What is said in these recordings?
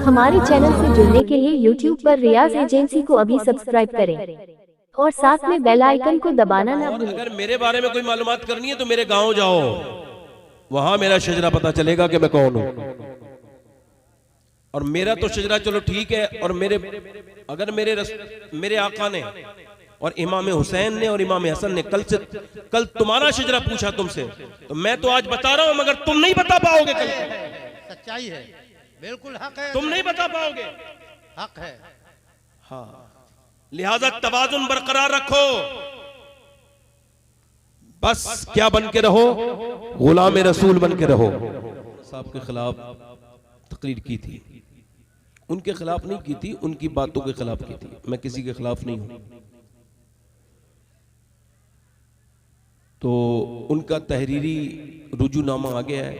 हमारे चैनल से जुड़ने के लिए YouTube पर रियाज एजेंसी को अभी सब्सक्राइब करें और साथ में बेल आइकन को दबाना ना भूलें। अगर मेरे बारे में कोई मालूमात करनी है तो मेरे गांव जाओ, वहां मेरा शजरा पता चलेगा कि मैं कौन हूं। और मेरा तो शजरा चलो ठीक है, और अगर मेरे आका ने और इमाम हुसैन ने और इमाम हसन ने कल तुम्हारा शजरा पूछा तुमसे, तो मैं तो आज बता रहा हूं, मगर तुम नहीं बता पाओगे। कल सच्चाई है, बिल्कुल हक है, तुम नहीं बता पाओगे, हक है। हाँ, लिहाजा तवाजुन बरकरार रखो। बस क्या बन के रहो, गुलाम रसूल बन के रहो। साहब के खिलाफ तकरीर की थी, उनके खिलाफ नहीं की थी, उनकी बातों के खिलाफ की थी। मैं किसी के खिलाफ नहीं हूं। तो उनका तहरीरी रुजूनामा आ गया है।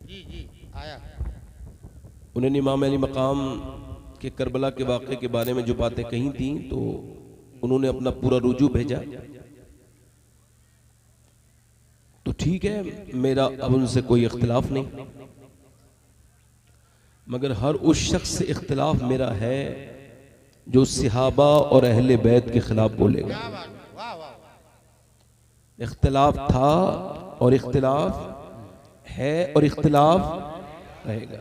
जी आया। उन्होंने इमाम अली मकाम के करबला के वाक़े के बारे में जो बातें कही थी, तो उन्होंने अपना पूरा रुजू भेजा। तो ठीक है, मेरा अब उनसे कोई इख्तिलाफ नहीं, मगर हर उस शख्स से इख्तिलाफ मेरा है जो सहाबा और अहले बैत के खिलाफ बोलेगा। इख्तिलाफ था और इख्तिलाफ है और इख्तिलाफ रहेगा।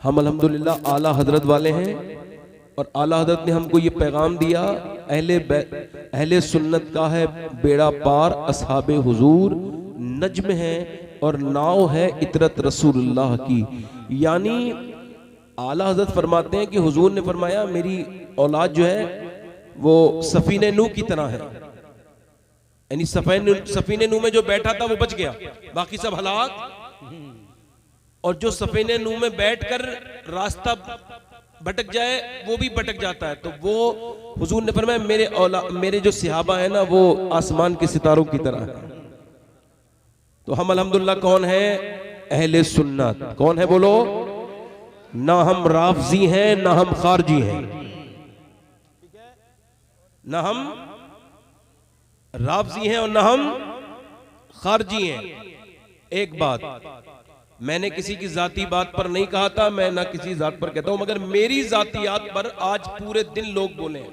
हम अल्हम्दुलिल्लाह आला हजरत वाले हैं, और आला हजरत ने हमको ये पैगाम दिया, अहले सुन्नत का है बेड़ा पार, असहाबे हुजूर नज्म है और नाव है इतरत रसूलुल्लाह की। यानी आला हजरत फरमाते हैं कि हुजूर ने फरमाया मेरी औलाद जो है वो सफीने नूह की तरह है। यानी सफीने नूह में जो बैठा था वो बच गया, बाकी सब हलाक। और जो सफीने नूह में बैठकर रास्ता भटक जाए वो भी भटक जाता है। तो वो हुजूर ने फरमाया मेरे जो सहाबा है ना, वो आसमान के सितारों की तरह है। तो हम अल्हम्दुलिल्लाह कौन है? अहले सुन्नत। कौन है बोलो? ना हम राफजी हैं, ना हम खारजी हैं, ना हम राफजी हैं और ना हम खारजी हैं। एक बात, मैंने किसी की जाती बात पर नहीं कहा था, मैं ना किसी जात पर कहता हूं, मगर मेरी जातियात पर आज पूरे दिन लोग बोले हैं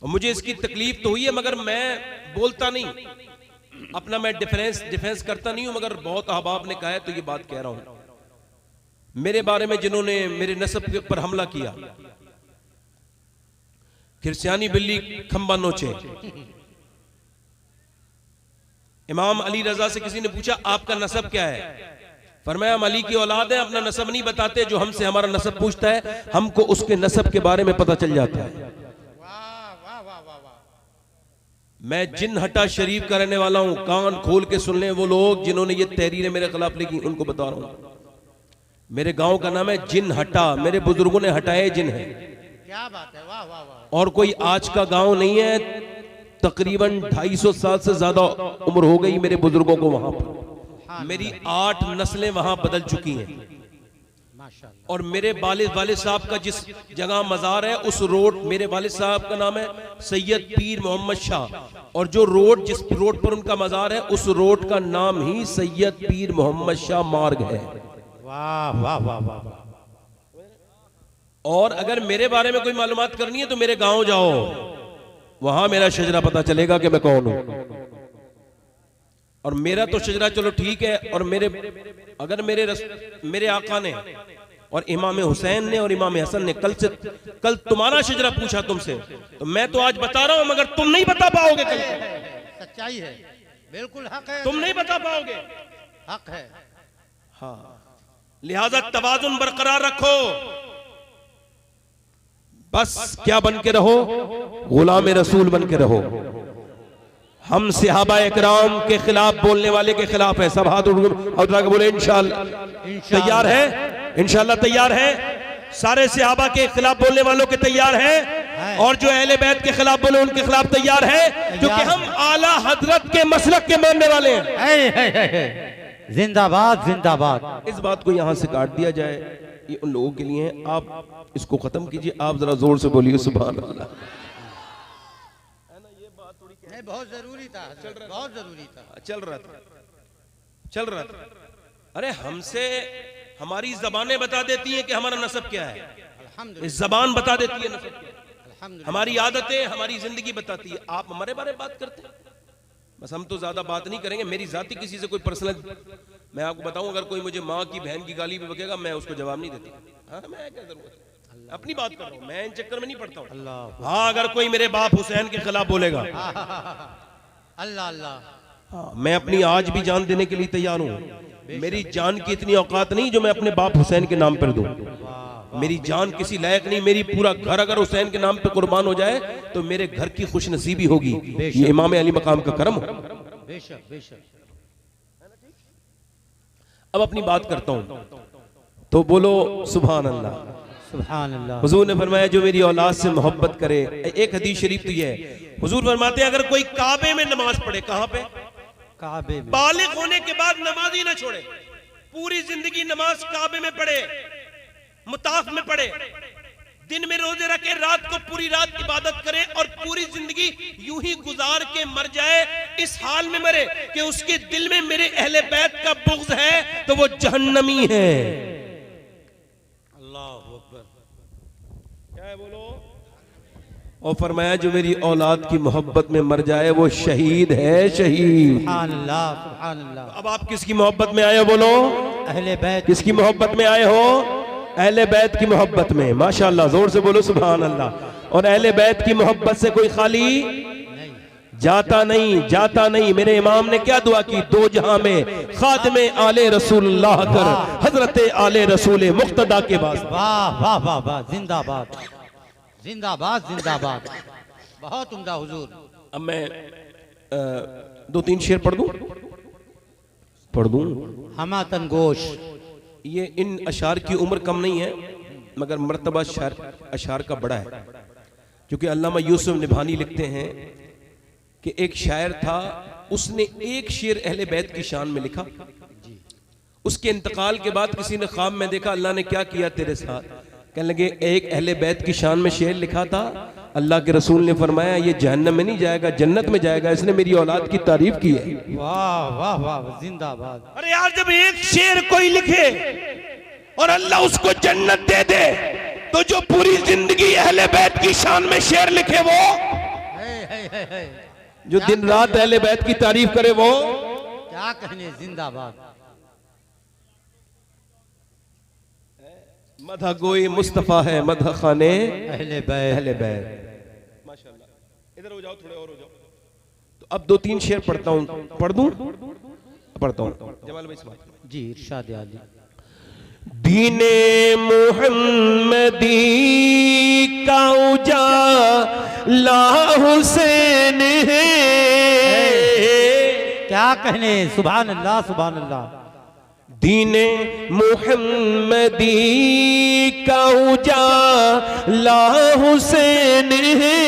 और मुझे इसकी तकलीफ तो हुई है, मगर मैं बोलता नहीं, अपना मैं डिफेंस करता नहीं हूं, मगर बहुत अहबाब ने कहा है तो ये बात कह रहा हूं। मेरे बारे में जिन्होंने मेरे नस्ब के ऊपर हमला किया, किरसियानी बिल्ली खंबा नोचे। इमाम अली रजा से किसी ने पूछा आपका नसब क्या है? फरमाया हम अली की औलाद है, अपना नसब नहीं बताते, जो हमसे हमारा नसब पूछता है हमको उसके नसब के बारे में पता चल जाता है। मैं जिन हटा शरीफ का रहने वाला हूं, कान खोल के सुन लें वो लोग जिन्होंने ये तहरीरें मेरे खिलाफ लिखी, उनको बता रहा हूं। मेरे गांव का नाम है जिन हटा, मेरे बुजुर्गों ने हटाए जिन है। क्या बात है, वाह वाह वाह। और कोई आज का गांव नहीं है, तकरीबन 250 साल से ज्यादा उम्र हो गई मेरे बुजुर्गों को वहां पर। मेरी 8 नस्लें वहां बदल चुकी हैं। माशाअल्लाह। और मेरे वालिद साहब का जिस जगह मजार है, उस रोड, मेरे वालिद साहब का नाम है सैयद पीर मोहम्मद शाह, और जो रोड, जिस रोड पर उनका मजार है, उस रोड का नाम ही सैयद पीर मोहम्मद शाह मार्ग है। वाह वाह वाह वाह। और अगर मेरे बारे में कोई मालूमात करनी है तो मेरे गांव जाओ, वहां मेरा शजरा पता चलेगा कि मैं कौन हूं। और मेरा तो शजरा चलो ठीक है, और अगर मेरे आका ने और इमाम हुसैन ने और इमाम हसन ने कल तुम्हारा शजरा पूछा तुमसे, तो मैं तो आज बता रहा हूं, मगर तुम नहीं बता पाओगे। कल सच्चाई है, बिल्कुल हक है, तुम नहीं बता पाओगे, हक है। हाँ, लिहाजा तवाजुन बरकरार रखो। बस क्या बन के रहो, गुलाम रसूल बन के रहो। हम सहाबा इकराम के खिलाफ बोलने वाले के खिलाफ है। सब हाथ उठा के बोले इंशाअल्लाह। तैयार है? इंशाअल्लाह तैयार है। सारे सहाबा के खिलाफ बोलने वालों के तैयार है, और जो अहले बैत के खिलाफ बोले उनके खिलाफ तैयार है, क्योंकि हम आला हजरत के मसलक के मानने वाले हैं। जिंदाबाद जिंदाबाद। इस बात को यहां से काट दिया जाए, ये उन लोगों के लिए है। आप इसको खत्म कीजिए, आप जरा जोर से बोलिए सुभान अल्लाह। नहीं, बहुत जरूरी था, बहुत जरूरी था, चल रहा था। अरे हमसे हमारी जबानें बता देती हैं कि हमारा नसब क्या है, अल्हम्दुलिल्लाह, इस जबान बता देती है नसब क्या है, अल्हम्दुलिल्लाह। हमारी आदतें हमारी जिंदगी बताती है। आप हमारे बारे में बात करते हैं, बस हम तो ज्यादा बात नहीं करेंगे। मेरी जाति किसी से कोई पर्सनल, मैं आपको बताऊं, अगर कोई मुझे माँ की बहन की गाली भी बकेगा मैं उसको जवाब नहीं देती। हाँ, मैं क्या जरूरत है, अपनी बात कर रहा हूँ, मैं इन चक्कर में नहीं पड़ता हूँ। अल्लाह हाँ, अगर कोई मेरे बाप हुसैन के खिलाफ बोलेगा, अल्लाह अल्लाह, हाँ, मैं अपनी आज भी जान देने के लिए तैयार हूँ। मेरी जान की इतनी औकात नहीं जो मैं अपने बाप हुसैन के नाम पर दूं। मेरी जान किसी लायक नहीं। मेरी पूरा घर अगर हुसैन के नाम पे कुर्बान हो जाए तो मेरे घर की खुश नसीबी होगी। ये इमाम अली मकाम का करम हो। बेशक बेशक। अब अपनी बात करता हूं, तो बोलो सुभान अल्लाह। सुभान अल्लाह। हुजूर ने फरमाया जो मेरी औलाद से मोहब्बत करे, एक हदीस शरीफ तो ये है, हुजूर फरमाते हैं अगर कोई काबे में नमाज पढ़े, कहां पे? काबे में। बालिग होने के बाद नमाज ही ना छोड़े, पूरी जिंदगी नमाज काबे में पढ़े, मुताफ में पढ़े, दिन में रोजे रखे, रात को पूरी रात इबादत करे और पूरी जिंदगी यूं ही गुजार के मर जाए, इस हाल में मरे कि उसके दिल में मेरे अहले बैत का बुग़्ज़ है तो वो जहन्नमी है। अल्लाह अकबर। क्या है बोलो? और फरमाया जो मेरी औलाद की मोहब्बत में मर जाए वो शहीद है, शहीद। सुभान अल्लाह सुभान अल्लाह। अब आप किसकी मोहब्बत में आए हो बोलो? अहले बैत। किसकी मोहब्बत में आए हो? अहले बैत की मोहब्बत में। माशाअल्लाह, जोर से बोलो सुभान अल्लाह। और अहले बैत की मोहब्बत से कोई खाली जाता नहीं, जाता नहीं। मेरे इमाम ने क्या दुआ की? दो जहां में खातिमे आले रसूलुल्लाह कर, हजरत आले रसूल मुक्तदा के वास्ते। वाह वाह वाह वाह, जिंदाबाद जिंदाबाद जिंदाबाद, बहुत उम्दा हुजूर। अब मैं दो तीन शेर पढ़ दूं? पढ़ दूं? हमा तनगोश। ये इन अशार की उम्र कम नहीं है मगर मर्तबा अशार का बड़ा है, क्योंकि अल्लामा यूसुफ निभानी लिखते हैं कि एक शायर था, उसने एक शेर अहले बैत की शान में लिखा। उसके इंतकाल के बाद किसी ने ख्वाब में देखा अल्लाह ने क्या किया तेरे साथ। कहने लगे एक अहले बैत की शान में शेर लिखा था, अल्लाह के रसूल ने फरमाया ये जहन्नम में नहीं जाएगा, जन्नत में जाएगा, इसने मेरी औलाद की तारीफ की है। वाह वाह वाह, जिंदाबाद। अरे यार, जब एक शेर कोई लिखे और अल्लाह उसको जन्नत दे दे, तो जो पूरी जिंदगी अहले बैत की शान में शेर लिखे वो, है। जो दिन रात अहले बैत की तारीफ करे वो, क्या कहने, जिंदाबाद। मदह गोई मुस्तफा है, मदह खाने अहले बैत। अहले बैत। माशाअल्लाह। इधर हो जाओ, थोड़े और हो जाओ। तो अब दो तीन शेर पढ़ता हूं, पढ़ दूं? पढ़ता हूं। जमाल भाई सुना। जी, इरशाद आली। दीने मुहम्मदी का उजाला हुसैन है। क्या कहने, सुभान अल्लाह सुभान अल्लाह। दीने मुहम्मदी का उजाला हुसैन है,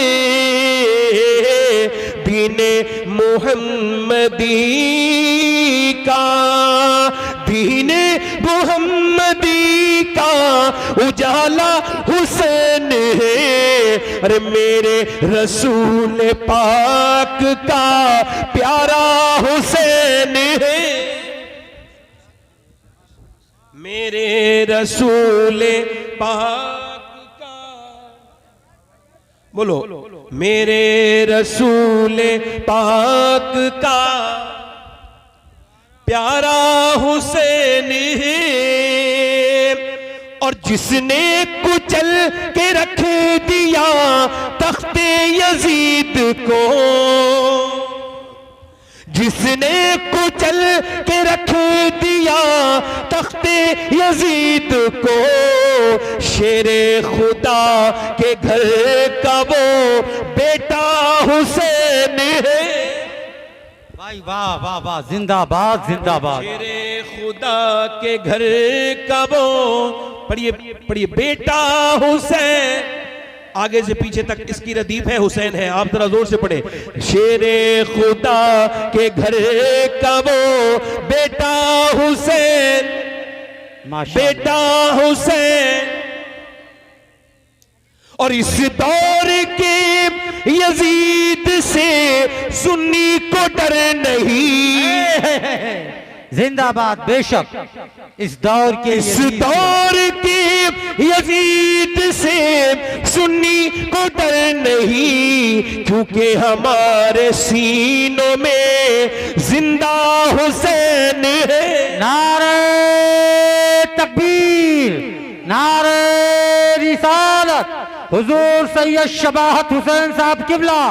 दीने मुहम्मदी का, दीने मुहम्मदी का उजाला हुसैन है। अरे मेरे रसूल पाक का प्यारा हुसैन है, मेरे रसूल पाक का, बोलो, मेरे रसूल पाक का प्यारा हुसैन है। और जिसने कुचल के रख दिया तख्ते यजीद को, जिसने कुचल के रख दिया तख्ते यजीद को, शेरे खुदा के घर का वो बेटा हुसैन है। भाई वाह वाह वाह, जिंदाबाद जिंदाबाद। शेरे खुदा के घर का वो, पढ़िए पढ़िए, बेटा हुसैन, आगे से पीछे तक इसकी रदीफ है, हुसैन है। आप जरा जोर से पढ़े, शेरे खुदा के घर का वो बेटा हुसैन, बेटा हुसैन। और इस दौर के यजीद से सुन्नी को डर नहीं, जिंदाबाद। बेशक इस दौर के यजीद से सुन्नी को डर नहीं, क्योंकि हमारे सीनों में जिंदा हुसैन है। नारे तकबीर, नारे रिसालत, हुजूर सैयद शबाहत हुसैन साहब किबला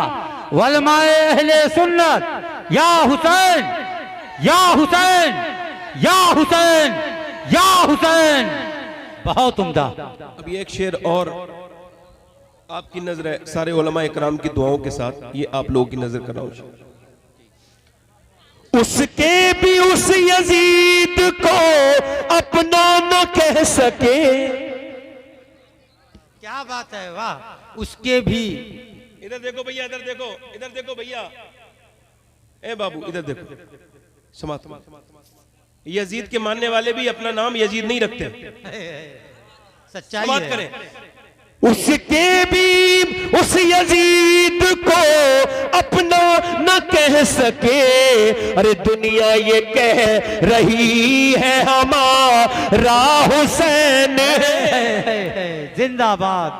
वलमाए अहले सुन्नत, या हुसैन, या हुसैन, या हुसैन, या हुसैन। बहुत उम्दा। अब ये एक शेर और आपकी नजर है सारे उलमा इकराम की दुआओं के साथ, ये आप लोगों की नजर कर रहा हूं। उसके भी उस यजीद को अपना न कह सके। क्या बात है, वाह। उसके भी, इधर देखो भैया, इधर देखो, इधर देखो भैया, ए बाबू इधर देखो, समात। यजीद के मानने वाले भी अपना नाम यजीद नहीं रखते। सच्चाई बात है। करें, उसके भी उस यजीद को अपना न कह सके। अरे दुनिया ये कह रही है हमारा हुसैन है। जिंदाबाद,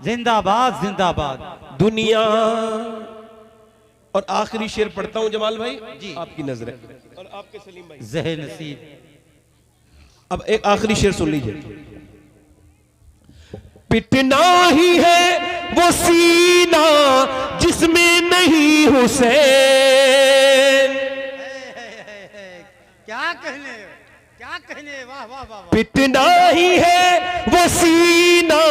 जिंदाबाद, जिंदाबाद। दुनिया। और आखिरी शेर पढ़ता हूं जमाल भाई जी, आपकी नजर है और आपके सलीम भाई ज़हे नसीब। अब एक आखिरी शेर सुन लीजिए। पिटना ही है वो सीना जिसमें नहीं हुसैन। क्या कहने, क्या कहने, वाह वाह वाह। पिटना ही है वो सीना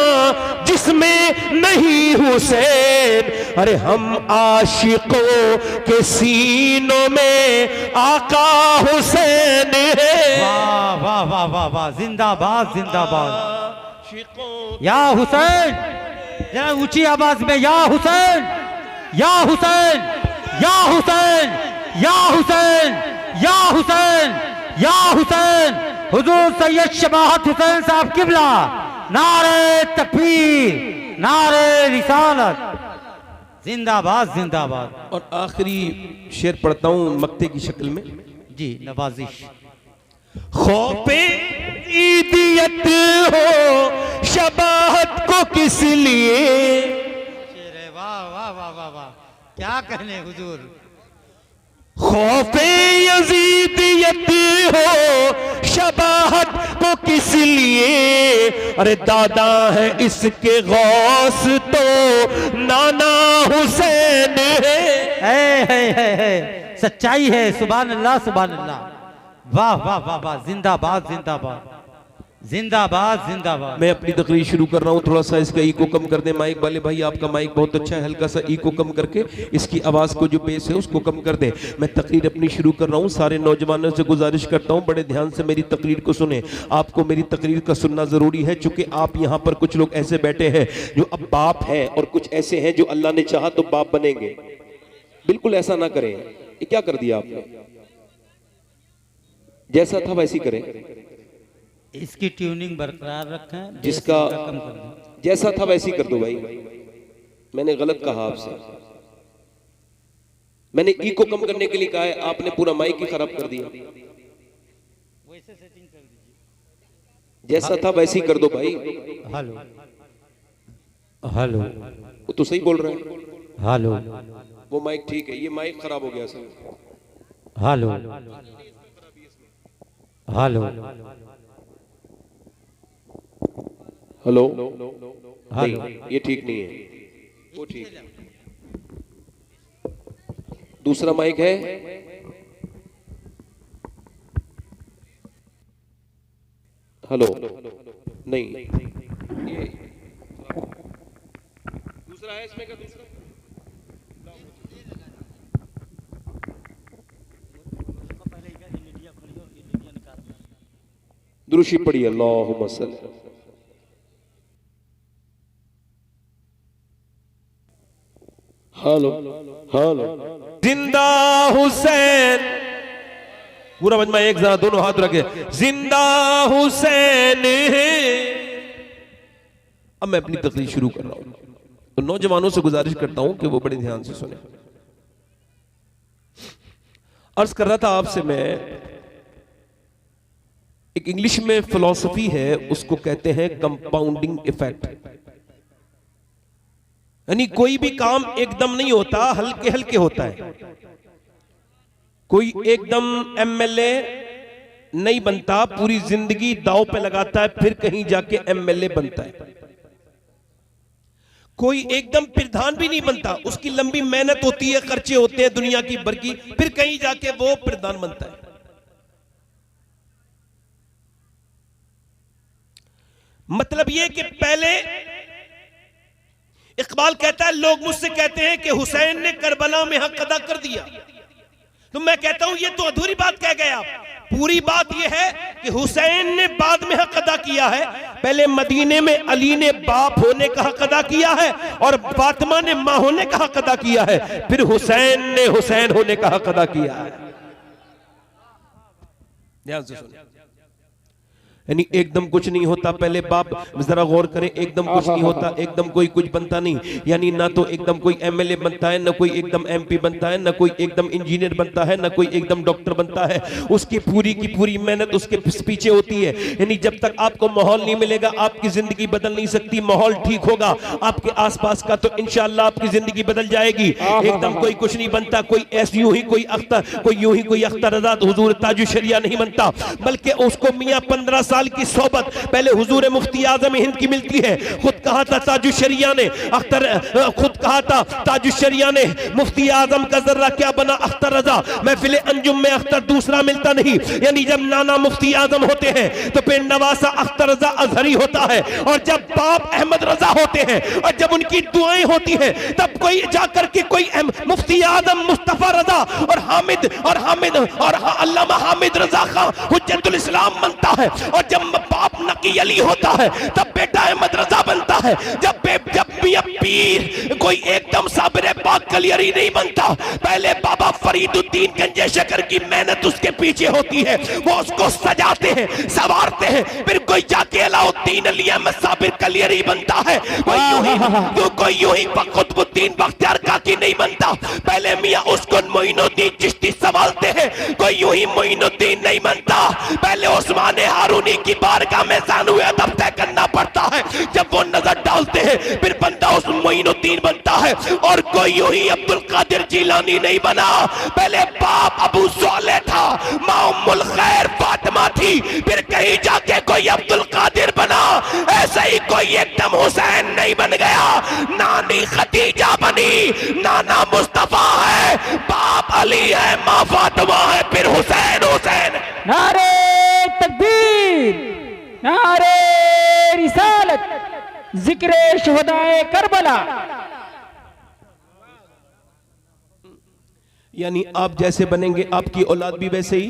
जिसमें नहीं हुसैन। अरे हम आशिकों के सीनों में आका हुसैन है। वाह वाह वाह वाह वाह। जिंदाबाद, जिंदाबाद। आशिकों या हुसैन, जरा ऊंची आवाज में, या हुसैन, या हुसैन, या हुसैन, या हुसैन, या हुसैन, या हुसैन। हुजूर सैयद शबाहत हुसैन साहब किबला, नारे तकबीर, नारे रिसालत। जिंदाबाद, जिंदाबाद। और आखिरी शेर पढ़ता हूं मक्ते की शक्ल में जी, नवाजिश। खौफे ईदियत हो शबाहत को किस लिए। शेर, वाह वाह वाह वाह वाह। क्या कहने हुजूर। खौफे यजीदियत हो शबाहत को किस लिए। अरे दादा है इसके गौस तो नाना हुसैन है। सच्चाई है। सुभान अल्लाह, सुभान अल्लाह। वाह वाह वाह वाह। जिंदाबाद, जिंदाबाद, जिंदाबाद, जिंदाबाद। मैं अपनी तकरीर शुरू कर रहा हूँ, थोड़ा सा इसका इको कम कर दें माइक वाले भाई। आपका माइक बहुत अच्छा है, हल्का सा इको कम करके इसकी आवाज़ को जो बेस है उसको कम कर दें। मैं तकरीर अपनी शुरू कर रहा हूँ। सारे नौजवानों से गुजारिश करता हूँ बड़े ध्यान से मेरी तकरीर को सुने। आपको मेरी तकरीर का सुनना ज़रूरी है, चूँकि आप यहाँ पर कुछ लोग ऐसे बैठे हैं जो अब बाप हैं और कुछ ऐसे हैं जो अल्लाह ने चाहा तो बाप बनेंगे। बिल्कुल ऐसा ना करें। ये क्या कर दिया आपने? जैसा था वैसी करें, इसकी ट्यूनिंग बरकरार रखें। जिसका कम कर दें। जैसा था वैसी कर दो भाई। मैंने गलत कहा आपसे, मैंने ई को कम करने के लिए कहा है, आपने पूरा माइक ही खराब कर दिया। वैसे सेटिंग कर दीजिए। जैसा था वैसी कर दो भाई। हेलो, हेलो, वो तो सही बोल रहे हैं। हेलो, वो माइक ठीक है, ये माइक खराब हो गया sir. Hello, hello, hello, hello. नहीं, ये ठीक नहीं है, वो ठीक है। दूसरा माइक है, हेलो, नहीं, ये दूसरा है इसमें का दूसरा। दुरूशी पढ़ी अल्लाहुम्मा सल्ली। Hello, hello. जिंदा हुसैन, पूरा मजमा एक जरा दोनों हाथ रखे। जिंदा हुसैन। अब मैं अपनी तकरीर शुरू कर रहा हूं, तो नौजवानों से गुजारिश करता हूं कि वो बड़े ध्यान से सुने। अर्ज कर रहा था आपसे मैं एक इंग्लिश में फिलॉसफी है, उसको कहते हैं कंपाउंडिंग इफेक्ट। यानी कोई भी काम एकदम नहीं होता, हल्के हल्के होता है। कोई एकदम एमएलए नहीं बनता, पूरी जिंदगी दांव पे लगाता है, फिर कहीं जाके एमएलए बनता है। कोई एकदम प्रधान भी नहीं बनता, उसकी लंबी मेहनत होती है, खर्चे होते हैं दुनिया की भर की, फिर कहीं जाके वो प्रधान बनता है। मतलब ये कि पहले इकबाल कहता है, लोग मुझसे कहते हैं कि हुसैन ने करबला में हक अदा कर दिया, तो मैं कहता हूं ये तो अधूरी बात कह गए आप। पूरी बात यह है कि हुसैन ने बाद में हक अदा किया है। पहले मदीने में अली ने बाप होने का हक अदा किया है और फातिमा ने मां होने का हक अदा किया है, फिर हुसैन ने हुसैन होने का हक अदा किया है। ध्यान से सुनिए, यानी एकदम कुछ नहीं होता। पहले बाप, जरा गौर करें, एकदम कुछ नहीं होता, एकदम कोई कुछ बनता नहीं। यानी ना तो एकदम कोई एमएलए बनता है, ना कोई एकदम एमपी बनता है, ना कोई एकदम इंजीनियर बनता है, ना कोई एकदम डॉक्टर बनता है। उसकी पूरी की पूरी मेहनत उसके पीछे होती है। यानी जब तक आपको माहौल नहीं मिलेगा, आपकी जिंदगी बदल नहीं सकती। माहौल ठीक होगा आपके आसपास का, तो इंशाअल्लाह आपकी जिंदगी बदल जाएगी। एकदम कोई कुछ नहीं बनता, कोई ऐसी यूं ही कोई अख्तर रजा हुजूर ताजुश शरिया नहीं बनता, बल्कि उसको मियां 15 साल की सोबत पहले हुजूर मुफ्ती आजम हिंद की मिलती है। खुद कहा था ताजुश शरिया ने, खुद कहा था ताजुश शरिया ने, मुफ्ती आजम का जर्रा क्या बना अख्तर रजा, महफिल अंजुम में अख्तर दूसरा मिलता नहीं। यानी जब नाना मुफ्ती आजम होते हैं तो फिर नवासा अख्तर रजा अजहरी होता है, और जब बाप अहमद रजा होते हैं और जब उनकी दुआएं होती हैं, तब कोई जाकर के कोई मुफ्ती आजम मुस्तफा रजा और हामिद और अल्लामा हामिद रजा खां हुज्जतुल इस्लाम बनता है। और जब बाप नकी अली होता है तब बेटा अहमद रजा बनता है। जब मियां पीर कोई एकदम साबिर पाक कलियरी नहीं बनता, पहले बाबा फरीदुद्दीन गंजे शकर की मेहनत उसके पीछे होती है, वो उसको सजाते हैं, संवारते हैं, फिर कोई जाके अलाउद्दीन अली अहमद साबिर कलियरी बनता है। कोई यूं ही कुतुबुद्दीन बख्तियार काकी नहीं बनता, पहले मियां उसको मोइनुद्दीन चिश्ती संभालते हैं। कोई यूं ही मोइनुद्दीन नहीं बनता, पहले उस्मान हारूनी की बारगाह में जानू अदब तय करना पड़ता है। जब वो नजर डालते हैं फिर बंदा उस मोइनुद्दीन बनता है। और कोई यूं ही अब्दुल कादिर जिलानी नहीं बना, पहले बाप अबू सालेह था, मां उम्मुल खैर फातिमा थी, फिर कहीं जाके कोई अब्दुल कादिर बना। ऐसा ही कोई एकदम हुसैन नहीं बन गया, नानी खदीजा बनी, नाना मुस्तफा है, बाप अली है, मां फातिमा है, फिर हुसैन हुसैन। नारे तकबीर, नारे रिसालत, जिक्रे शुहदाए करबला। यानी आप जैसे बनेंगे आपकी औलाद भी वैसे ही,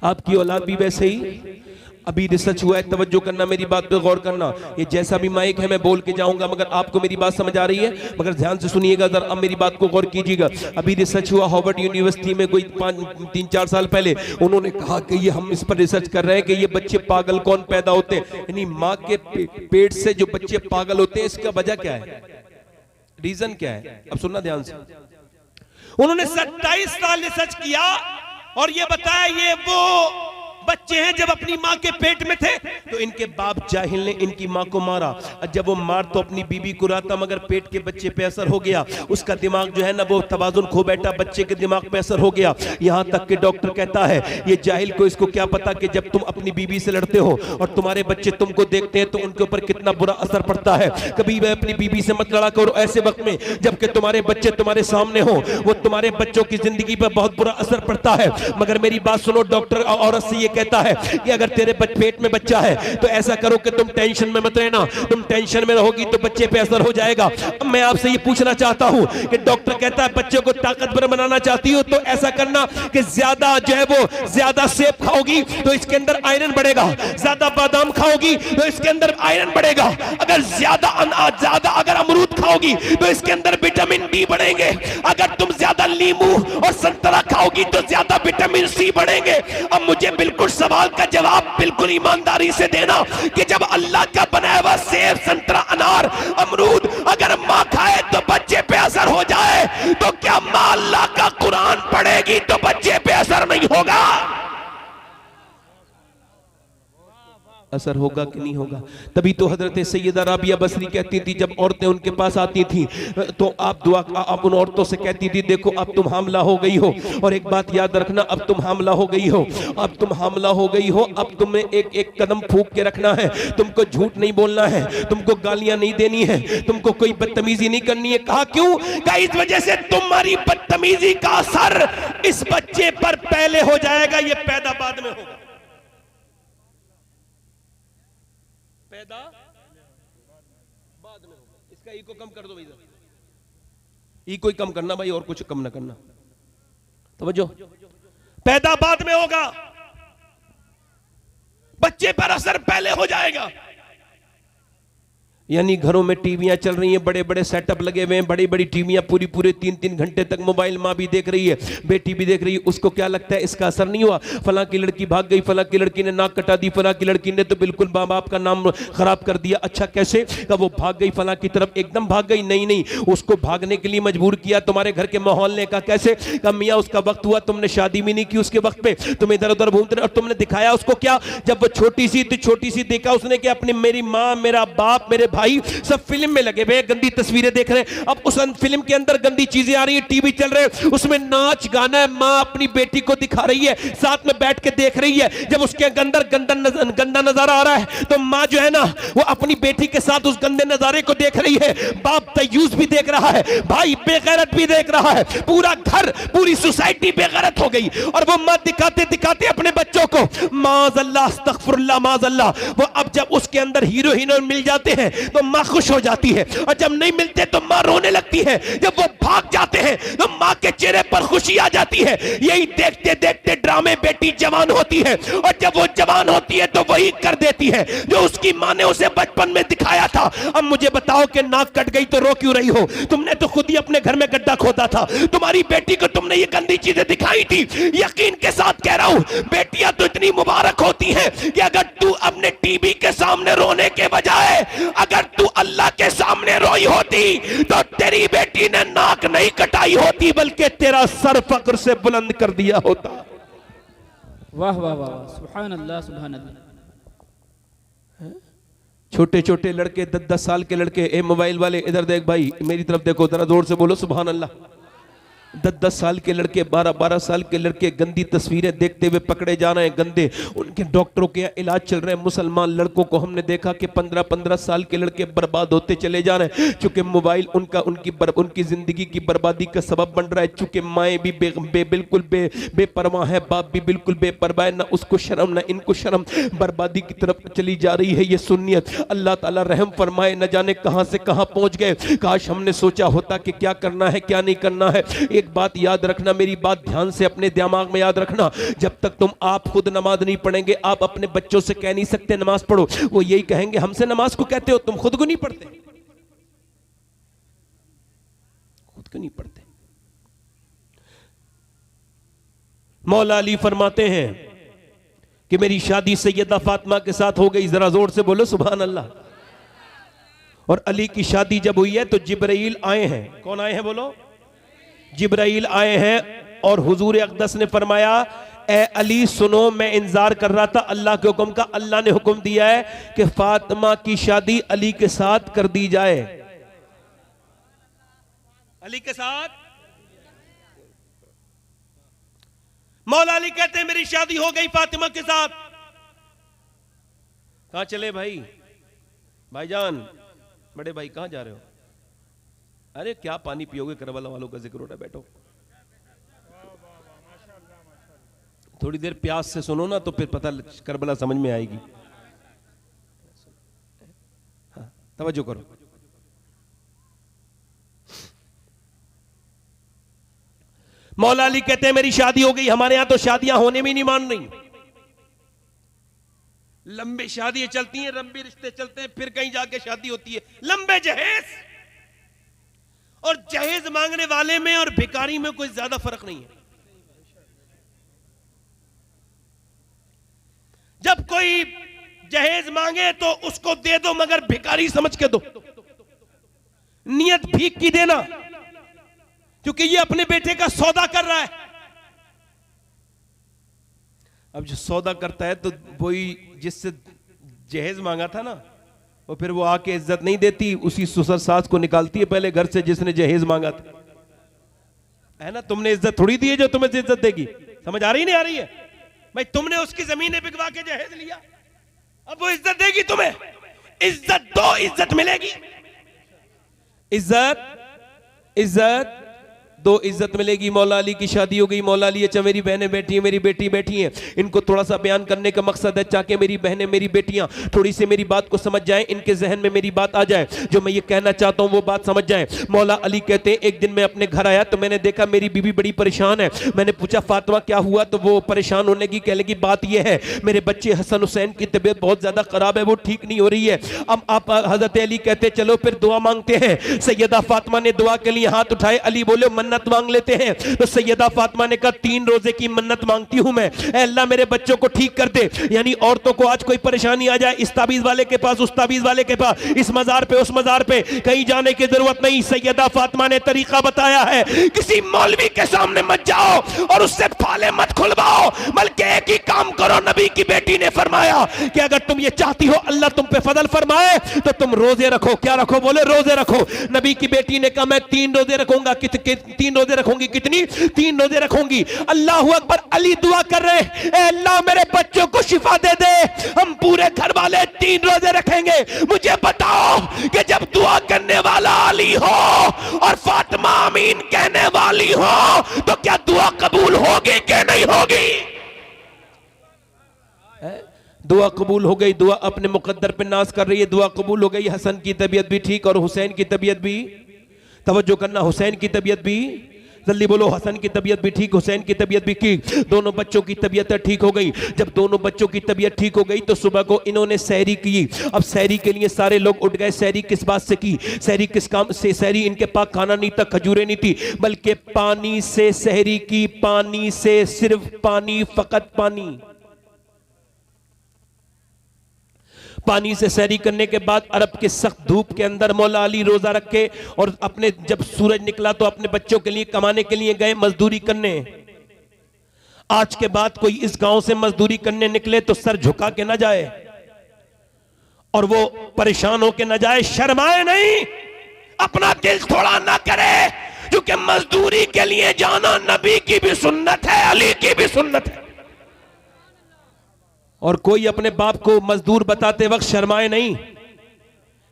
आपकी औलाद भी वैसे ही। अभी रिसर्च हुआ है, तवज्जो करना, मेरी बात पे गौर करना। ये जैसा भी माइक है मैं बोल के जाऊंगा, मगर आपको मेरी बात समझ आ रही है, मगर ध्यान से सुनिएगा जरा, अब मेरी बात को गौर कीजिएगा। अभी रिसर्च हुआ हार्वर्ड यूनिवर्सिटी में, कोई 3-4 साल पहले, उन्होंने कहा कि ये हम इस पर रिसर्च कर रहे हैं कि ये बच्चे पागल कौन पैदा होते हैं। यानी माँ के पेट से जो बच्चे पागल होते हैं, इसका वजह क्या है, रीजन क्या है? अब सुनना ध्यान से। उन्होंने 27 साल रिसर्च किया और ये बताया ये वो बच्चे हैं जब अपनी मां के पेट में थे तो इनके बाप जाहिल ने इनकी मां को मारा। जब वो मार तो अपनी बीबी को रहा था, मगर पेट के बच्चे पे असर हो गया, उसका दिमाग जो है ना वो तवाजुन खो बैठा, बच्चे के दिमाग पे असर हो गया। यहां तक कि डॉक्टर कहता है ये जाहिल को इसको क्या पता कि जब तुम अपनी बीबी से लड़ते हो और तुम्हारे बच्चे तुमको देखते हैं तो उनके ऊपर कितना बुरा असर पड़ता है। कभी वह अपनी बीबी से मत लड़ा करो ऐसे वक्त में जबकि तुम्हारे बच्चे तुम्हारे सामने हो, वो तुम्हारे बच्चों की जिंदगी पर बहुत बुरा असर पड़ता है। मगर मेरी बात सुनो, डॉक्टर औरत से ये कहता है कि अगर तेरे पेट में बच्चा है तो ऐसा करो कि तुम टेंशन में मत रहना, तुम टेंशन में रहोगी तो बच्चे पे असर हो जाएगा। अब मैं आपसे ये पूछना चाहता हूं कि डॉक्टर कहता है बच्चे को ताकतवर बनाना चाहती हो तो ऐसा करना कि ज्यादा जो है वो ज्यादा सेब खाओगी तो इसके अंदर आयरन बढ़ेगा, ज्यादा बादाम खाओगी तो इसके अंदर आयरन बढ़ेगा, अगर ज्यादा अगर अमरूद खाओगी तो इसके अंदर विटामिन डी बढ़ेंगे, अगर तुम ज्यादा नींबू और संतरा खाओगी तो ज्यादा विटामिन सी बढ़ेंगे। अब मुझे बिल्कुल सवाल का जवाब बिल्कुल ईमानदारी से देना कि जब अल्लाह का बनाया हुआ सेब, संतरा, अनार, अमरूद अगर मां खाए तो बच्चे पे असर हो जाए, तो क्या मां अल्लाह का कुरान पढ़ेगी तो बच्चे पे असर नहीं होगा? असर होगा कि नहीं होगा। तभी तो हजरत सैयदा राबिया बसरी कहती थी, जब औरतें उनके पास आती थी तो आप उन औरतों से कहती थी, देखो अब तुम हामला हो गई हो, और एक बात याद रखना, अब तुम हामला हो गई हो, अब तुम हामला हो गई हो, अब तुम्हें एक एक कदम फूंक के रखना है, तुमको झूठ नहीं बोलना है, तुमको गालियां नहीं देनी है, तुमको कोई बदतमीजी नहीं करनी है। कहा क्यों? कहा इस वजह से तुम्हारी बदतमीजी का असर इस बच्चे पर पहले हो जाएगा, ये पैदा बाद में होगा। पैदा बाद में होगा। इसका ई को कम कर दो भाई, ई कोई कम करना भाई, और कुछ कम ना करना। समझो, पैदा बाद में होगा, बच्चे पर असर पहले हो जाएगा। यानी घरों में टीवियां चल रही हैं, बड़े बड़े सेटअप लगे हुए हैं, बड़ी बड़ी टीवियां पूरी पूरे 3-3 घंटे तक मोबाइल माँ भी देख रही है, बेटी भी देख रही है, उसको क्या लगता है इसका असर नहीं हुआ? फलां की लड़की भाग गई, फलां की लड़की ने नाक कटा दी, फलां की लड़की ने तो बिल्कुल माँ बाप का नाम खराब कर दिया। अच्छा कैसे? का वो भाग गई फलां की तरफ, एकदम भाग गई? नहीं, उसको भागने के लिए मजबूर किया तुम्हारे घर के माहौल ने। कहा कैसे? का मियाँ उसका वक्त हुआ, तुमने शादी भी नहीं की उसके वक्त पे, तुम इधर उधर घूमते रहे, और तुमने दिखाया उसको क्या? जब वो छोटी सी तो छोटी सी देखा उसने कि अपनी मेरी माँ, मेरा बाप, मेरे भाई सब फिल्म में लगे हुए, गंदी तस्वीरें देख रहे हैं। अब उस फिल्म के अंदर गंदी चीजें आ रही है, टीवी चल रहे हैं, उसमें नाच गाना है, माँ अपनी बेटी को दिखा रही है, साथ में बैठ के देख रही है। जब उसके अंदर गंदा नजारा आ रहा है तो माँ जो है ना वो अपनी बेटी के साथ उस गंदे नजारे को देख रही है, बाप तयूस भी देख रहा है, भाई बेगैरत भी देख रहा है, पूरा घर पूरी सोसाइटी बेगैरत हो गई। और वो माँ दिखाते दिखाते अपने बच्चों को माज़अल्लाह अस्तगफिरुल्लाह माज़अल्लाह, वो अब जब उसके अंदर हीरो हीरोइन मिल जाते हैं तो माँ खुश हो जाती है, और जब नहीं मिलते तो माँ रोने लगती है। जब वो भाग जाते हैं तो माँ के चेहरे पर खुशी आ जाती है। यही देखते देखते ड्रामे बेटी जवान होती है, और जब वो जवान होती है तो वही कर देती है जो उसकी माँ ने उसे बचपन में दिखाया था। अब मुझे बताओ कि नाक कट गई तो रो क्यों रही हो? तुमने तो खुद ही अपने घर में गड्ढा खोदा था, तुम्हारी बेटी को तुमने ये गंदी चीजें दिखाई थी। यकीन के साथ कह रहा हूं, बेटियां तो इतनी मुबारक होती हैं कि अगर तू अपने टीवी के सामने रोने के बजाय अगर तू अल्लाह के सामने रोई होती तो तेरी बेटी ने नाक नहीं कटाई होती, बल्कि तेरा सर फक्र से बुलंद कर दिया होता। वाह वाह वाह, सुभान अल्लाह सुभान अल्लाह। छोटे छोटे लड़के, 10-10 साल के लड़के, ए मोबाइल वाले इधर देख भाई, मेरी तरफ देखो, जरा जोर से बोलो सुभान अल्लाह। 10-10 साल के लड़के, 12-12 साल के लड़के गंदी तस्वीरें देखते हुए पकड़े जा रहे हैं, गंदे, उनके डॉक्टरों के इलाज चल रहे हैं। मुसलमान लड़कों को हमने देखा कि 15-15 साल के लड़के बर्बाद होते चले जा रहे हैं, चूंकि मोबाइल उनकी जिंदगी की बर्बादी का सबब बन रहा है। चूंकि माएँ भी बिल्कुल बेपरवाह है, बाप भी बिल्कुल बेपरवाह है, ना उसको शर्म ना इनको शर्म, बर्बादी की तरफ चली जा रही है ये सुन्नियत। अल्लाह ताला रहम फरमाए, न जाने कहां से कहां पहुंच गए। काश हमने सोचा होता कि क्या करना है क्या नहीं करना है। एक बात याद रखना, मेरी बात ध्यान से अपने दिमाग में याद रखना, जब तक तुम आप खुद नमाज नहीं पढ़ेंगे, आप अपने बच्चों से कह नहीं सकते नमाज पढ़ो। वो यही कहेंगे हमसे नमाज को कहते हो, तुम खुद को नहीं पढ़ते, खुद को नहीं पढ़ते। मौला अली फरमाते हैं कि मेरी शादी सैयदा फातिमा के साथ हो गई, जरा जोर से बोलो सुभान अल्लाह। और अली की शादी जब हुई है तो जिब्राइल आए हैं। कौन आए हैं बोलो? जिब्राइल आए हैं और हुजूर अक़दस ने फरमाया, ए अली सुनो, मैं इंतजार कर रहा था अल्लाह के हुक्म का। अल्लाह ने हुक्म दिया है कि फातिमा की शादी अली के साथ कर दी जाए। अली के साथ। मौला अली कहते हैं मेरी शादी हो गई फातिमा के साथ। कहां चले भाई? भाईजान, बड़े भाई कहां जा रहे हो? अरे क्या पानी पियोगे? करबला वालों का जिक्र हो रहा है, बैठो। थोड़ी देर प्यास से सुनो ना तो फिर पता करबला समझ में आएगी। हाँ, तवज्जो करो। मौला अली कहते हैं मेरी शादी हो गई। हमारे यहां तो शादियां होने में नहीं मान रही, लंबी शादियां चलती हैं, लंबे रिश्ते चलते हैं, फिर कहीं जाके शादी होती है। लंबे जहेज और जहेज मांगने वाले में और भिखारी में कोई ज्यादा फर्क नहीं है। जब कोई जहेज मांगे तो उसको दे दो, मगर भिखारी समझ के दो, नियत भीख की देना, क्योंकि ये अपने बेटे का सौदा कर रहा है। अब जो सौदा करता है तो वही जिससे जहेज मांगा था ना, और फिर वो आके इज्जत नहीं देती, उसी ससुर सास को निकालती है पहले घर से जिसने जहेज मांगा था, है ना। तुमने इज्जत थोड़ी दी है जो तुम्हें इज्जत देगी। समझ आ रही नहीं आ रही है भाई? तुमने उसकी जमीनें बिकवा के जहेज लिया, अब वो इज्जत देगी तुम्हें? इज्जत दो, इज्जत मिलेगी। इज्जत इज्जत दो, इज्जत मिलेगी। मौला अली की शादी हो गई, मौला अली अच्छा मेरी बहनें बैठी हैं, मेरी बेटी बैठी हैं, इनको थोड़ा सा बयान करने का मकसद है ताकि मेरी बहनें मेरी बेटियां थोड़ी सी मेरी बात को समझ जाएं, इनके जहन में मेरी बात आ जाए, जो मैं ये कहना चाहता हूं वो बात समझ जाएं। मौला अली कहते हैं एक दिन मैं अपने घर आया तो मैंने देखा मेरी बीवी बड़ी परेशान है। मैंने पूछा फातिमा क्या हुआ? तो वो परेशान होने की कहने की बात यह है मेरे बच्चे हसन हुसैन की तबीयत बहुत ज्यादा खराब है, वो ठीक नहीं हो रही है। अब आप हजरत अली कहते चलो फिर दुआ मांगते हैं। सैयदा फातिमा ने दुआ के लिए हाथ उठाए, अली बोले मन्नत मांग लेते हैं। तो सैयदा फातिमा ने कहा 3 रोजे की मन्नत मांगती हूं मैं, ऐ अल्लाह मेरे बच्चों को ठीक कर दे। यानी औरतों को आज कोई परेशानी आ जाए, इस ताबीज वाले के पास, उस ताबीज वाले के पास, इस मजार पे, उस मजार पे, कहीं जाने की जरूरत नहीं। सैयदा फातिमा ने तरीका बताया है, किसी मौलवी के सामने मत जाओ और उससे फाले मत खुलवाओ, बल्कि एक ही काम करो। नबी की बेटी ने फरमाया कि अगर तुम ये चाहती हो अल्लाह तुम पे फजल फरमाए तो तुम रोजे रखो। क्या रखो? बोले रोजे रखो। नबी की बेटी ने कहा मैं 3 रोजे रखूंगा। 3 रोजे रखूंगी? कितनी? 3 रोजे रखूंगी। अल्लाह अकबर। अली दुआ कर रहे हैं, अल्लाह मेरे बच्चों को शिफा दे दे, हम पूरे घर वाले 3 रोजे रखेंगे। मुझे बताओ कि जब दुआ करने वाला अली हो और फातिमा आमीन कहने वाली हो तो क्या दुआ कबूल होगी कि नहीं होगी? दुआ कबूल हो गई। दुआ अपने मुकद्दर पे नाज कर रही है, दुआ कबूल हो गई। हसन की तबीयत भी ठीक और हुसैन की तबीयत भी, तवज्जो करना, हुसैन की तबीयत भी, जल्दी बोलो, हसन की तबीयत भी ठीक, हुसैन की तबीयत भी ठीक। दोनों बच्चों की तबीयत ठीक हो गई। जब दोनों बच्चों की तबीयत ठीक हो गई तो सुबह को इन्होंने सहरी की। अब सहरी के लिए सारे लोग उठ गए। सहरी किस बात से की? सहरी किस काम से? सहरी इनके पास खाना नहीं था, खजूरें नहीं थी, बल्कि पानी से सहरी की। पानी से, सिर्फ पानी, फकत पानी। पानी से सहरी करने के बाद अरब के सख्त धूप के अंदर मौला अली रोजा रखे और अपने जब सूरज निकला तो अपने बच्चों के लिए कमाने के लिए गए, मजदूरी करने। आज के बाद कोई इस गांव से मजदूरी करने निकले तो सर झुका के ना जाए और वो परेशान होके ना जाए, शर्माए नहीं, अपना दिल थोड़ा ना करे, क्योंकि मजदूरी के लिए जाना नबी की भी सुन्नत है, अली की भी सुन्नत है। और कोई अपने बाप को मजदूर बताते वक्त शर्माए नहीं।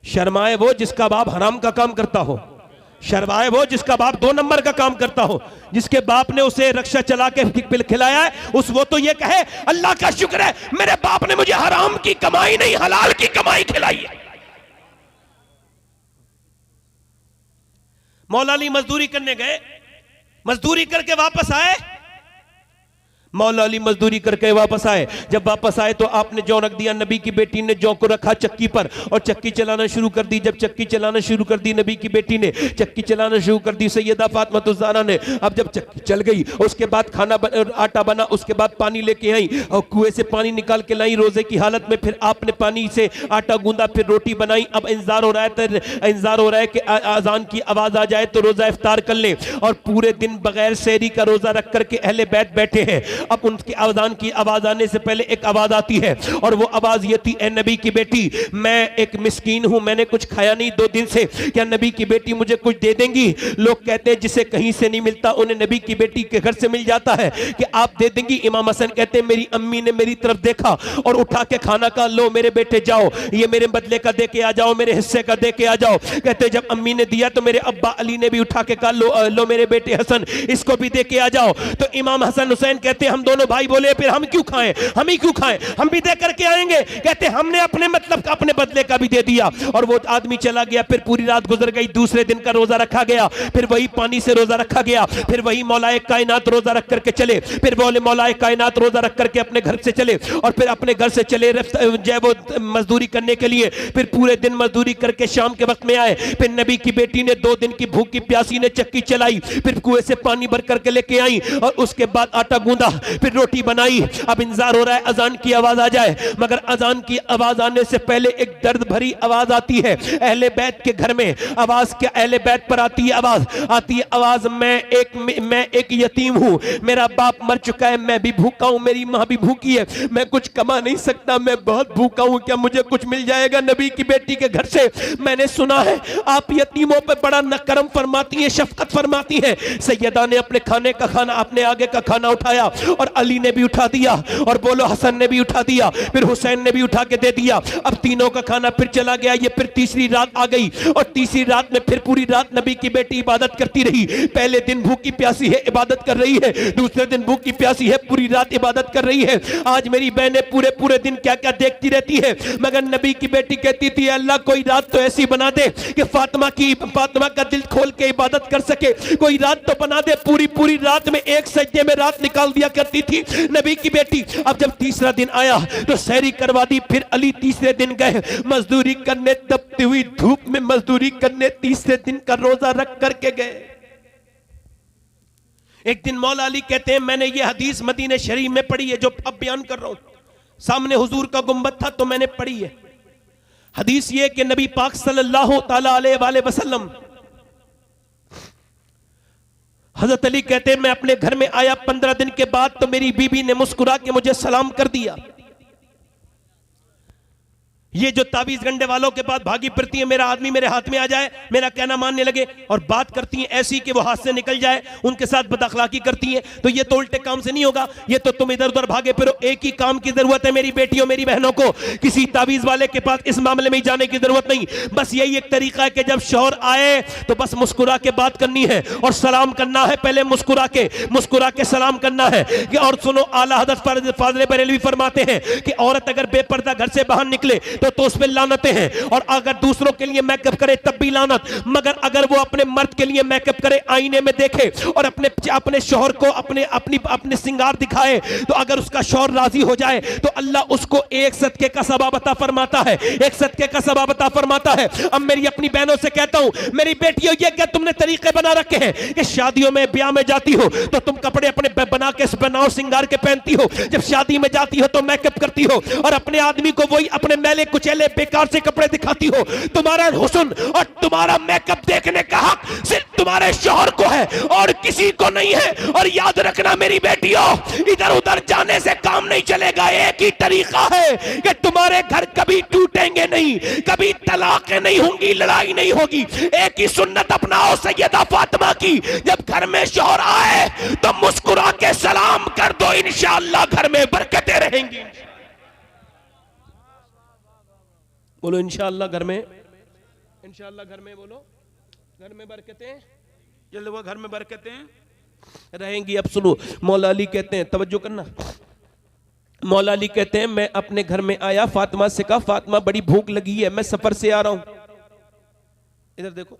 शर्माए वो जिसका बाप हराम का काम करता हो, शर्माए वो जिसका बाप 2 नंबर का काम करता हो, जिसके बाप ने उसे रक्षा चला के खिलाया है, उस वो तो ये कहे अल्लाह का शुक्र है मेरे बाप ने मुझे हराम की कमाई नहीं हलाल की कमाई खिलाई है। मौला अली मजदूरी करने गए, मजदूरी करके वापस आए। मौला अली मजदूरी करके वापस आए। जब वापस आए तो आपने जौ रख दिया, नबी की बेटी ने जौ को रखा चक्की पर और चक्की चलाना शुरू कर दी। जब चक्की चलाना शुरू कर दी, नबी की बेटी ने चक्की चलाना शुरू कर दी, सैयदा फातिमा ज़हरा ने। अब जब चक्की चल गई उसके बाद आटा बना, उसके बाद पानी लेके आई और कुएं से पानी निकाल के लाई रोजे की हालत में। फिर आपने पानी से आटा गूंदा, फिर रोटी बनाई। अब इंतजार हो रहा है कि अजान की आवाज आ जाए तो रोजा इफ्तार कर ले। और पूरे दिन बगैर सहरी का रोजा रख करके अहले बैत बैठे हैं। अब उनकी अजान की आवाज आने से पहले एक आवाज आती है और वो आवाज ये थी, ए नबी की बेटी मैं एक मिस्कीन हूं, मैंने कुछ खाया नहीं 2 दिन से, क्या नबी की बेटी मुझे कुछ दे देंगी? लोग कहते हैं जिसे कहीं से नहीं मिलता उन्हें नबी की बेटी के घर से मिल जाता है कि आप दे देंगी। इमाम हसन कहते हैं मेरी अम्मी ने मेरी तरफ देखा और उठा के खाना का, लो मेरे बेटे जाओ, ये मेरे बदले का दे के आ जाओ, मेरे हिस्से का दे के आ जाओ। कहते जब अम्मी ने दिया तो मेरे अब्बा अली ने भी उठा के कहा लो मेरे बेटे हसन इसको भी दे के आ जाओ। तो इमाम हसन हुसैन कहते हम दोनों भाई बोले फिर हम क्यों खाएं, हम ही क्यों खाएं, हम भी दे करके आएंगे। कहते हमने अपने मतलब का अपने बदले का भी दे दिया। और वो आदमी चला गया। फिर पूरी रात गुजर गई, दूसरे दिन का रोजा रखा गया, फिर वही पानी से रोजा रखा गया, फिर वही मौलाए कायनात रोजा रख करके चले, फिर बोले मौलाए कायनात रोजा रख करके अपने घर से चले और फिर अपने घर से चले जय वो मजदूरी करने के लिए। फिर पूरे दिन मजदूरी करके शाम के वक्त में आए। फिर नबी की बेटी ने 2 दिन की भूखी प्यासी ने चक्की चलाई, फिर कुएं से पानी भर करके लेके आई और उसके बाद आटा गूंदा फिर रोटी बनाई, अब इंतजार हो रहा है अजान की आवाज आ जाए, मगर अजान की आवाज आने से पहले एक दर्द भरी आवाज आती है अहले बैत के घर में। आवाज क्या अहले बैत पर आती है? आवाज मैं एक यतीम हूं, मेरा बाप मर चुका है, मैं भी भूखा हूं, मेरी मां भी भूखी है, मैं कुछ कमा नहीं सकता, मैं बहुत भूखा हूं, क्या मुझे कुछ मिल जाएगा नबी की बेटी के घर से? मैंने सुना है आप यतीमों पर बड़ा करम फरमाती हैं, शफकत फरमाती हैं। सैयदा ने अपने खाने का खाना, अपने आगे का खाना उठाया और अली ने भी उठा दिया, और बोलो हसन ने भी उठा दिया, फिर हुसैन ने भी उठा के दे दिया। अब तीनों का खाना फिर चला गया। ये फिर तीसरी रात आ गई और तीसरी रात में फिर पूरी रात नबी की बेटी इबादत करती रही। पहले दिन भूखी प्यासी है, इबादत कर रही है, दूसरे दिन भूखी प्यासी है, पूरी रात इबादत कर रही है। आज मेरी बहनें पूरे पूरे दिन क्या क्या देखती रहती है, मगर नबी की बेटी कहती थी अल्लाह कोई रात तो ऐसी बना दे कि फातिमा का दिल खोल के इबादत कर सके, कोई रात तो बना दे। पूरी पूरी रात में एक सजदे में रात निकाल दिया करती थी नबी की बेटी। अब जब तीसरा दिन आया तो सहरी करवा दी। फिर अली तीसरे दिन गए मजदूरी करने, तपती हुई धूप में मजदूरी करने, तीसरे दिन का रोजा रख करके गए। एक दिन मौला अली कहते हैं मैंने ये हदीस मदीने शरीफ में पढ़ी है जो अब बयान कर रहा हूं, सामने हुजूर का गुंबद था तो मैंने पढ़ी है। हदीस ये कि नबी पाक सल्लल्लाहु ताला अलैहि वसल्लम, हजरत अली कहते हैं मैं अपने घर में आया 15 दिन के बाद तो मेरी बीबी ने मुस्कुरा के मुझे सलाम कर दिया। ये जो ताबीज गंडे वालों के पास भागी फिरती है, मेरा आदमी मेरे हाथ में आ जाए, मेरा कहना मानने लगे, और बात करती हैं ऐसी कि वो हाथ से निकल जाए, उनके साथ बदअखलाकी करती हैं, तो ये तो उल्टे काम से नहीं होगा, ये तो तुम इधर उधर भागे फिरो। एक ही काम की जरूरत है मेरी बेटियों मेरी बहनों को, किसी ताबीज वाले के पास इस मामले में ही जाने की जरूरत नहीं। बस यही एक तरीका है कि जब शौहर आए तो बस मुस्कुरा के बात करनी है और सलाम करना है, पहले मुस्कुरा के सलाम करना है। और सुनो, आला हज़रत फाज़िल बरेलवी फरमाते हैं कि औरत अगर बेपर्दा घर से बाहर निकले तो उस पे लानतें हैं, और अगर दूसरों के लिए मेकअप करे तब भी लानत, मगर अगर वो अपने मर्द के लिए मेकअप करे, आईने में देखे और अपने शौहर को अपने सिंगार दिखाए, तो अगर उसका शौहर राजी हो जाए तो अल्लाह उसको एक सदके का सवाब अता फरमाता है, एक सदके का सवाब अता फरमाता है। अब मेरी अपनी बहनों से कहता हूं, मेरी बेटियों, ये क्या तुमने तरीके बना रखे हैं कि शादियों में ब्याह में जाती हो तो तुम कपड़े अपने बना के बनाओ सिंगार के पहनती हो, जब शादी में जाती हो तो मेकअप करती हो, और अपने आदमी को वही अपने मैले कुचैले बेकार से कपड़े दिखाती हो। तुम्हारा हुस्न और तुम्हारा मेकअप देखने का हक सिर्फ तुम्हारे शौहर को है और किसी को नहीं है। और याद रखना मेरी बेटियों, इधर उधर जाने से काम नहीं चलेगा। एक ही तरीका है कि तुम्हारे घर कभी टूटेंगे नहीं, कभी तलाकें नहीं होंगी, लड़ाई नहीं होगी। एक ही सुन्नत अपनाओ सैयदा फातिमा की, जब घर में शौहर आए तो मुस्कुरा के सलाम कर दो, इंशाअल्लाह घर में बरकतें रहेंगी। बोलो इंशाअल्लाह घर में, इंशाअल्लाह घर में, बोलो घर में बरकतें, जल्द वो घर में बरकतें रहेंगी। अब सुनो, मौला अली कहते हैं, तवज्जो करना, मौला अली कहते हैं मैं अपने घर में आया, फातिमा से कहा फातिमा बड़ी भूख लगी है, मैं सफर से आ रहा हूं। इधर देखो,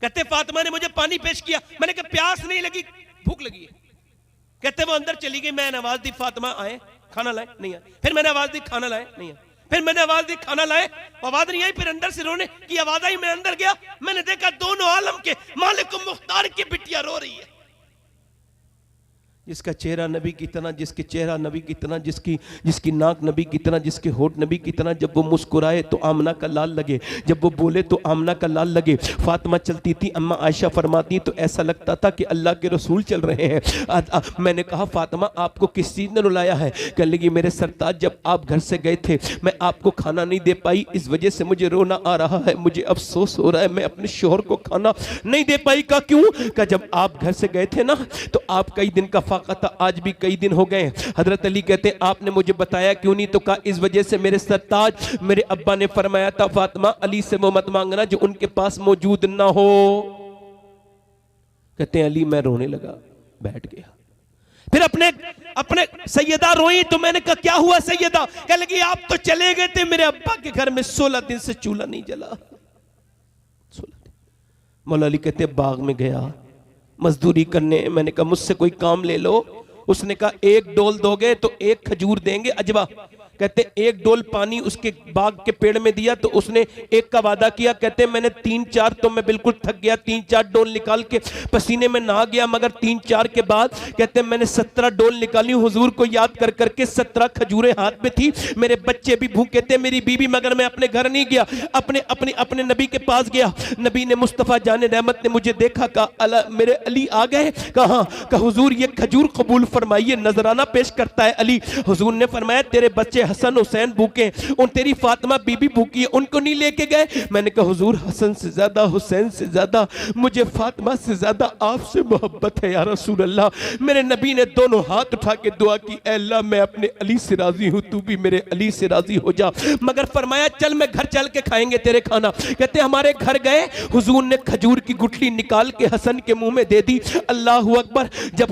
कहते फातिमा ने मुझे पानी पेश किया, मैंने कहा प्यास नहीं लगी, भूख लगी है। कहते वो अंदर चली गई, मैंने आवाज दी फातिमा आए, खाना लाए, नहीं आए। फिर मैंने आवाज दी खाना लाए, नहीं आए। फिर मैंने आवाज दी खाना लाए, आवाज नहीं आई। फिर अंदर से रोने की आवाज आई, मैं अंदर गया, मैंने देखा दोनों आलम के मालिक मुख्तार की बिटिया रो रही है। जिसका चेहरा नबी की तरह, जिसके चेहरा नबी की तरह, जिसकी नाक नबी की तरह, जिसके होठ नबी की तरह, जब वो मुस्कुराए तो आमना का लाल लगे, जब वो बोले तो आमना का लाल लगे। फातिमा चलती थी, अम्मा आयशा फरमाती तो ऐसा लगता था कि अल्लाह के रसूल चल रहे हैं। मैंने कहा फातिमा आपको किस चीज़ ने रुलाया है? कह लगी मेरे सरताज जब आप घर से गए थे मैं आपको खाना नहीं दे पाई, इस वजह से मुझे रोना आ रहा है, मुझे अफसोस हो रहा है, मैं अपने शोहर को खाना नहीं दे पाई। का क्यों? का जब आप घर से गए थे ना तो आप कई दिन का था, आज भी कई दिन हो गए। हजरत अली कहते हैं आपने मुझे बताया क्यों नहीं? तो कहा इस वजह से मेरे सरताज, मेरे अब्बा ने फरमाया था फातिमा अली से वो मत मांगना जो उनके पास मौजूद ना हो। कहते हैं अली मैं रोने लगा, बैठ गया। फिर अपने सैयदा रोई तो मैंने कहा क्या हुआ सैयदा? कह लगी आप तो चले गए थे, मेरे अब्बा के घर में 16 दिन से चूल्हा नहीं जला। 16 दिन। मौला अली कहते बाग में गया मजदूरी करने, मैंने कहा मुझसे कोई काम ले लो। उसने कहा एक डोल दोगे तो एक खजूर देंगे अजवा। कहते एक डोल पानी उसके बाग के पेड़ में दिया तो उसने एक का वादा किया, कहते मैंने 3-4 तो मैं बिल्कुल थक गया, 3-4 डोल निकाल के पसीने में नहा गया, मगर 3-4 के बाद कहते मैंने 17 डोल निकाली हुजूर को याद कर करके। 17 खजूरें हाथ में थी, मेरे बच्चे भी भूखे थे, मेरी बीवी, मगर मैं अपने घर नहीं गया, अपने नबी के पास गया। नबी ने मुस्तफ़ा जाने रहमत ने मुझे देखा, कहा मेरे अली आ गए। कहा हुजूर ये खजूर कबूल फरमाइए, नजराना पेश करता है अली। हुजूर ने फरमाया तेरे बच्चे हसन हुसैन भूखे, उन तेरी फातिमा बीबी भूखी है, उनको नहीं लेके गए। मैंने कहा हुजूर हसन से ज्यादा, हुसैन से ज्यादा, मुझे फातिमा से ज्यादा आपसे मोहब्बत है या रसूल अल्लाह। मेरे नबी ने दोनों हाथ उठा के दुआ की, ऐ अल्लाह मैं अपने अली से राजी हूँ, तू भी मेरे अली से राजी हो जा। मगर फरमाया चल मैं घर चल के खाएंगे तेरे खाना। कहते हमारे घर गए, हुजूर ने खजूर की गुठली निकाल के हसन के मुंह में दे दी। अल्लाह अकबर। जब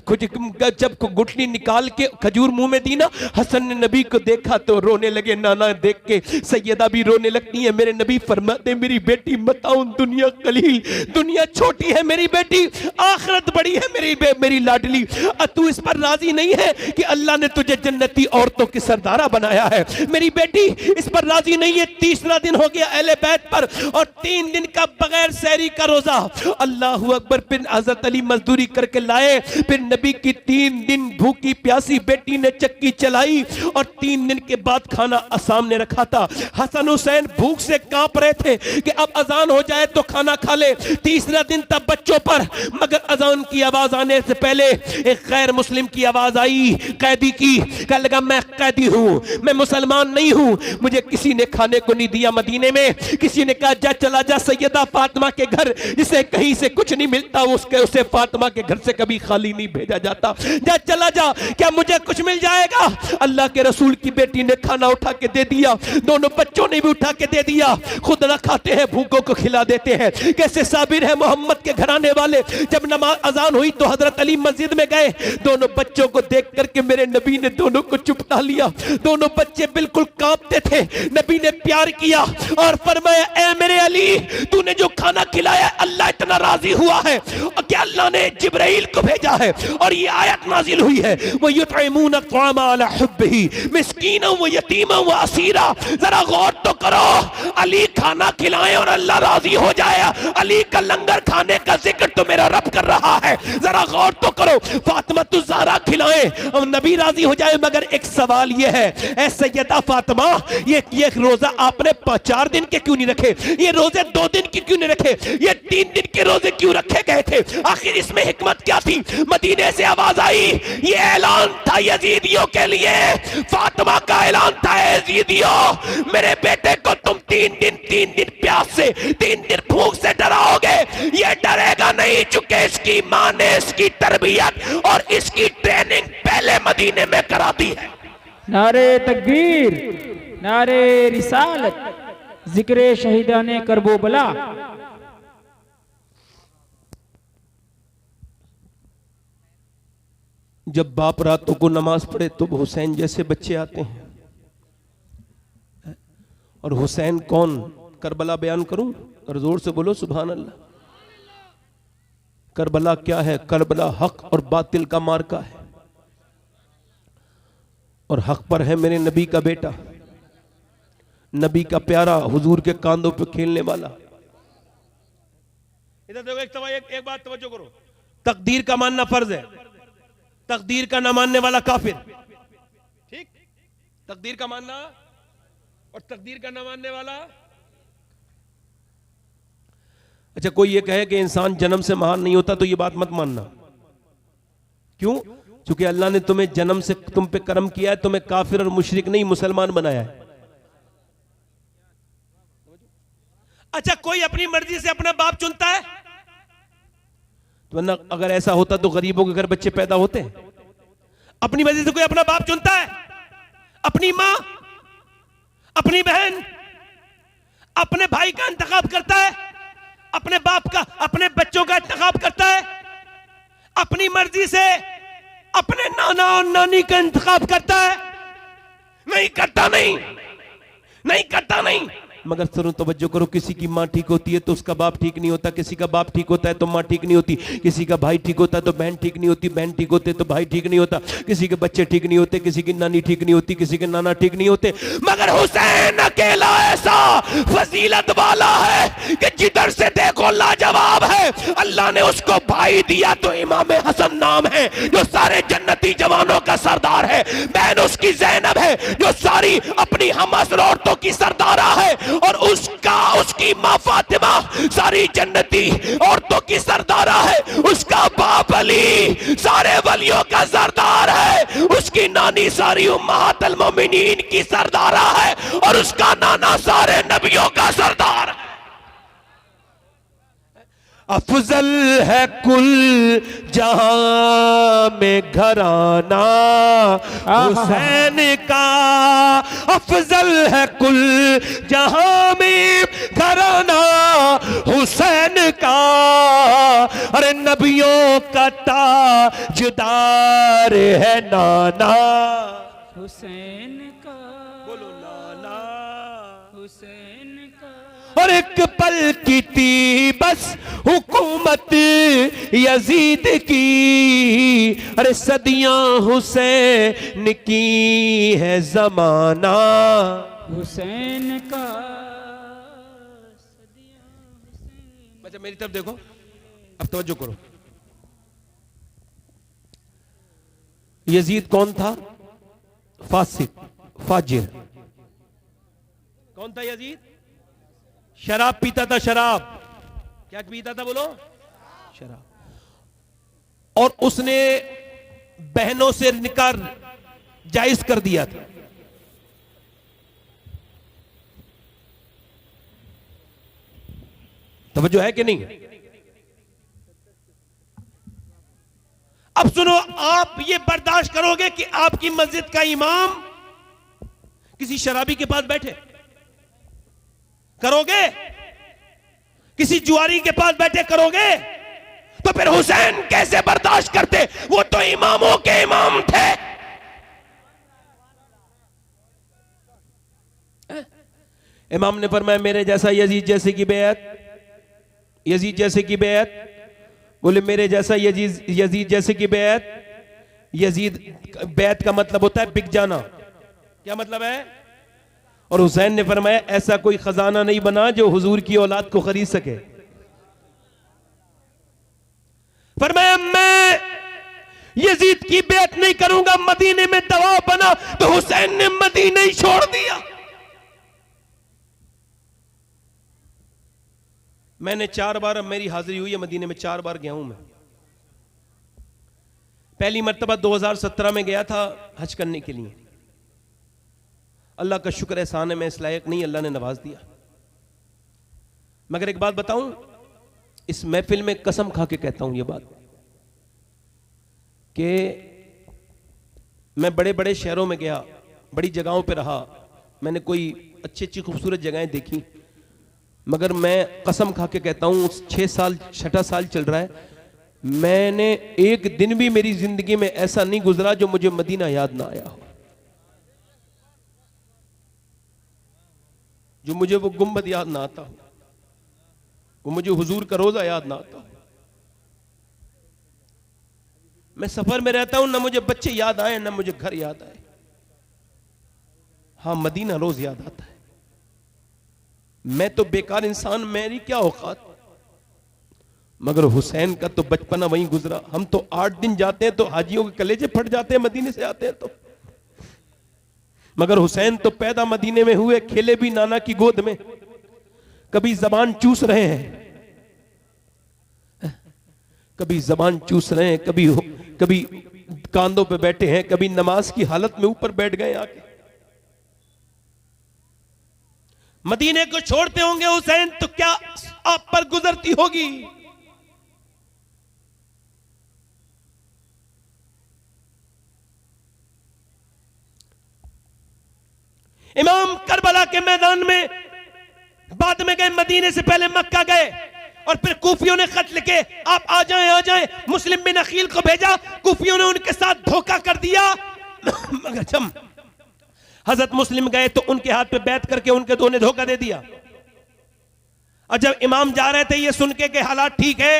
गुठली निकाल के खजूर मुंह में दी ना, हसन ने नबी को देखा तो रोने लगे। नाना देख के सैयदा भी रोने लगती है। मेरे नबी फरमाते मेरी बेटी मताउन दुनिया कलील, दुनिया छोटी है मेरी बेटी, आखिरत बड़ी है मेरी लाडली। तू इस पर राजी नहीं है कि अल्लाह ने तुझे जन्नती औरतों की सरदारा बनाया है, मेरी बेटी इस पर राजी नहीं है। 30वां दिन हो गया अहले बैत पर और 3 दिन का बगैर सहरी का रोजा। अल्लाह अकबर। फिर हजरत अली मजदूरी करके लाए, फिर नबी की 3 दिन भूखी प्यासी बेटी ने चक्की चलाई और 3 दिन के बाद खाना सामने रखा था। हसन हुसैन भूख से कांप रहे थे कि अब अजान हो जाए तो खाना खा ले। 3रा दिन था बच्चों पर, मगर अजान की आवाज आने से पहले एक गैर मुस्लिम की आवाज आई, कैदी की। कहने लगा मैं कैदी हूं, मैं मुसलमान नहीं हूं, मुझे किसी ने खाने को नहीं दिया मदीने में। किसी ने कहा जा चला जा सैयदा फातिमा के घर, जिसे कहीं से कुछ नहीं मिलता उसे फातिमा के घर से कभी खाली नहीं भेजा जाता। जा चला जा, क्या मुझे कुछ मिल जाएगा? अल्लाह के रसूल की बेटी ने खाना उठा के दे दिया, दोनों बच्चों ने भी उठा के दे दिया। खुद न खाते हैं, भूखों को खिला देते हैं। कैसे साबिर है मोहम्मद के घराने वाले। जब नमाज अजान हुई तो हजरत अली मस्जिद में गए, दोनों बच्चों को देख करके मेरे नबी ने दोनों को चुपटा लिया। दोनों बच्चे बिल्कुल कांपते थे। नबी ने प्यार किया और फरमाया ऐ मेरे अली, तूने जो खाना खिलाया अल्लाह इतना राजी हुआ है कि अल्लाह ने जिब्राइल को भेजा है और ये आयत नाजिल हुई है, वो युतइमून अत्वामा अला हुब्बिही मिस्कीना व यतीमा व असीरा। जरा गौर तो करो, अली खाना खिलाए और अल्लाह राजी हो जाए। अली का लंगर खाने का जिक्र तो मेरा रब कर रहा है, जरा गौर तो करो। फातिमा तू ज़हरा खिलाए और नबी राजी हो जाए। मगर एक सवाल ये है, ऐ सैयदा फातिमा, ये रोजा आपने 4 दिन के क्यों नहीं रखे? ये रोजे 2 दिन के क्यों नहीं रखे? ये 3 दिन के रोजे क्यों रखे गए थे? आखिर इसमें हिकमत क्या थी? मदीने से आवाज आई, ये ऐलान था यजीदियों के लिए, फातिमा का ऐलान था यजीदियों, मेरे बेटे को तुम 3 दिन प्यास से, 3 दिन भूख से डराओगे। ये डरेगा नहीं, चुके इसकी मां ने इसकी तरबियत और इसकी ट्रेनिंग पहले मदीने में करा दी है। नारे तकबीर, नारे रिसालत, जिक्र शहीदाने करबो बला। जब बाप रातों को नमाज पढ़े तो हुसैन जैसे बच्चे आते हैं। और हुसैन कौन? करबला बयान करूं और जोर से बोलो सुभान अल्लाह। करबला क्या है? करबला हक और बातिल का मार्का है और हक पर है मेरे नबी का बेटा, नबी का प्यारा, हुजूर के कांधों पे खेलने वाला। इधर देखो, एक बात तवज्जो करो, तकदीर का मानना फर्ज है, तकदीर का ना मानने वाला काफिर। ठीक, तकदीर का मानना और तकदीर का ना मानने वाला। अच्छा, कोई ये कहे कि इंसान जन्म से महान नहीं होता तो ये बात मत मानना। क्यों? क्योंकि अल्लाह ने तुम्हें जन्म से तुम पे कर्म किया है, तुम्हें काफिर और मुशरिक नहीं मुसलमान बनाया है। अच्छा, कोई अपनी मर्जी से अपना बाप चुनता है? तो वरना अगर ऐसा होता तो गरीबों के घर बच्चे पैदा होते हैं। अपनी मर्जी से कोई अपना बाप चुनता है? अपनी मां, अपनी बहन, अपने भाई का इंतखाब करता है, अपने बाप का, अपने बच्चों का इंतखाब करता है, अपनी मर्जी से अपने नाना और नानी का इंतखाब करता है? नहीं करता, नहीं करता। मगर सुनो, तवज्जो करो, किसी की माँ ठीक होती है तो उसका बाप ठीक नहीं होता, किसी का बाप ठीक होता है तो माँ ठीक नहीं होती, किसी का भाई ठीक होता है तो बहन ठीक नहीं होती, बहन ठीक होते तो भाई ठीक नहीं होता, किसी के बच्चे ठीक नहीं होते, किसी की नानी ठीक नहीं होती, किसी के नाना ठीक नहीं होते। मगर हुसैन अकेला ऐसा फजीलत वाला है कि जिधर से देखो लाजवाब है। अल्लाह ने उसको भाई दिया तो इमाम हसन नाम है जो सारे जन्नती जवानों का सरदार है। बहन उसकी ज़ैनब है जो सारी अपनी हमअसर औरतों की सरदारा है, और उसकी माँ फातिमा सारी जन्नती औरतों की सरदारा है। उसका बाप अली सारे वलियों का सरदार है, उसकी नानी सारी उम्महातुल मोमिनीन की सरदारा है, और उसका नाना सारे नबियों का सरदार है। अफजल है कुल जहां में घराना हुसैन का, अफजल है कुल जहां में घराना हुसैन का। अरे नबियों का ताजदार है नाना हुसैन का, बोलो नाना हुसैन का। और एक पल की थी बस हुकूमत यजीद की, अरे सदियां हुसैन की है जमाना हुसैन का। अच्छा मेरी तरफ देखो, अब तवज्जो करो। यजीद कौन था? फासिक, फाजिर। कौन था यजीद? शराब पीता था, शराब। क्या पीता था बोलो? शराब। और उसने बहनों से निकाह जायज कर दिया था। तवज्जो है कि नहीं? अब सुनो, आप ये बर्दाश्त करोगे कि आपकी मस्जिद का इमाम किसी शराबी के पास बैठे? करोगे? किसी जुआरी के पास बैठे करोगे? तो फिर हुसैन कैसे बर्दाश्त करते? वो तो इमामों के इमाम थे। इमाम ने फरमाया मेरे जैसा यजीद जैसे की बेअत, यजीद जैसे की बेअत। बोले मेरे जैसा यजीद जैसे की बेअत। यजीद बेअत का मतलब होता है बिक जाना। क्या मतलब है? और हुसैन ने फरमाया ऐसा कोई खजाना नहीं बना जो हुजूर की औलाद को खरीद सके। फरमाया मैं यजीद की बेअत नहीं करूंगा। मदीने में दबाव बना तो हुसैन ने मदीने ही छोड़ दिया। मैंने 4 बार, अब मेरी हाजिरी हुई है मदीने में, 4 बार गया हूं मैं। पहली मर्तबा 2017 में गया था हज करने के लिए। अल्लाह का शुक्र एहसान है, मैं इस लायक नहीं, अल्लाह ने नवाज दिया। मगर एक बात बताऊं, इस महफिल में कसम खा के कहता हूं ये बात कि मैं बड़े बड़े शहरों में गया, बड़ी जगहों पे रहा, मैंने कोई अच्छी अच्छी खूबसूरत जगहें देखी, मगर मैं कसम खा के कहता हूं 6 साल 6ठा साल चल रहा है, मैंने एक दिन भी मेरी जिंदगी में ऐसा नहीं गुजरा जो मुझे मदीना याद ना आया हो, जो मुझे वो गुंबद याद ना आता हो, वो मुझे हुजूर का रोजा याद ना आता हो। मैं सफर में रहता हूं, ना मुझे बच्चे याद आए ना मुझे घर याद आए, हां मदीना रोज याद आता है। मैं तो बेकार इंसान, मेरी क्या औकात, मगर हुसैन का तो बचपना वहीं गुजरा। हम तो 8 दिन जाते हैं तो हाजियों के कलेजे फट जाते हैं, मदीने से आते हैं तो। मगर हुसैन तो पैदा मदीने में हुए, खेले भी नाना की गोद में, कभी जबान चूस रहे हैं, कभी जबान चूस रहे हैं, कभी कांधों पे बैठे हैं, कभी नमाज की हालत में ऊपर बैठ गए आके। मदीने को छोड़ते होंगे हुसैन तो क्या आप पर गुजरती होगी। इमाम करबला के मैदान में बाद में गए, मदीने से पहले मक्का गए, और फिर कूफियों ने खत लिखे आप आ जाएं। मुस्लिम बिन अकील को भेजा, कूफियों ने उनके साथ धोखा कर दिया। मगर जब हजरत मुस्लिम गए तो उनके हाथ पे बैठ करके उनके दो ने धोखा दे दिया। और जब इमाम जा रहे थे ये सुन के हालात ठीक है,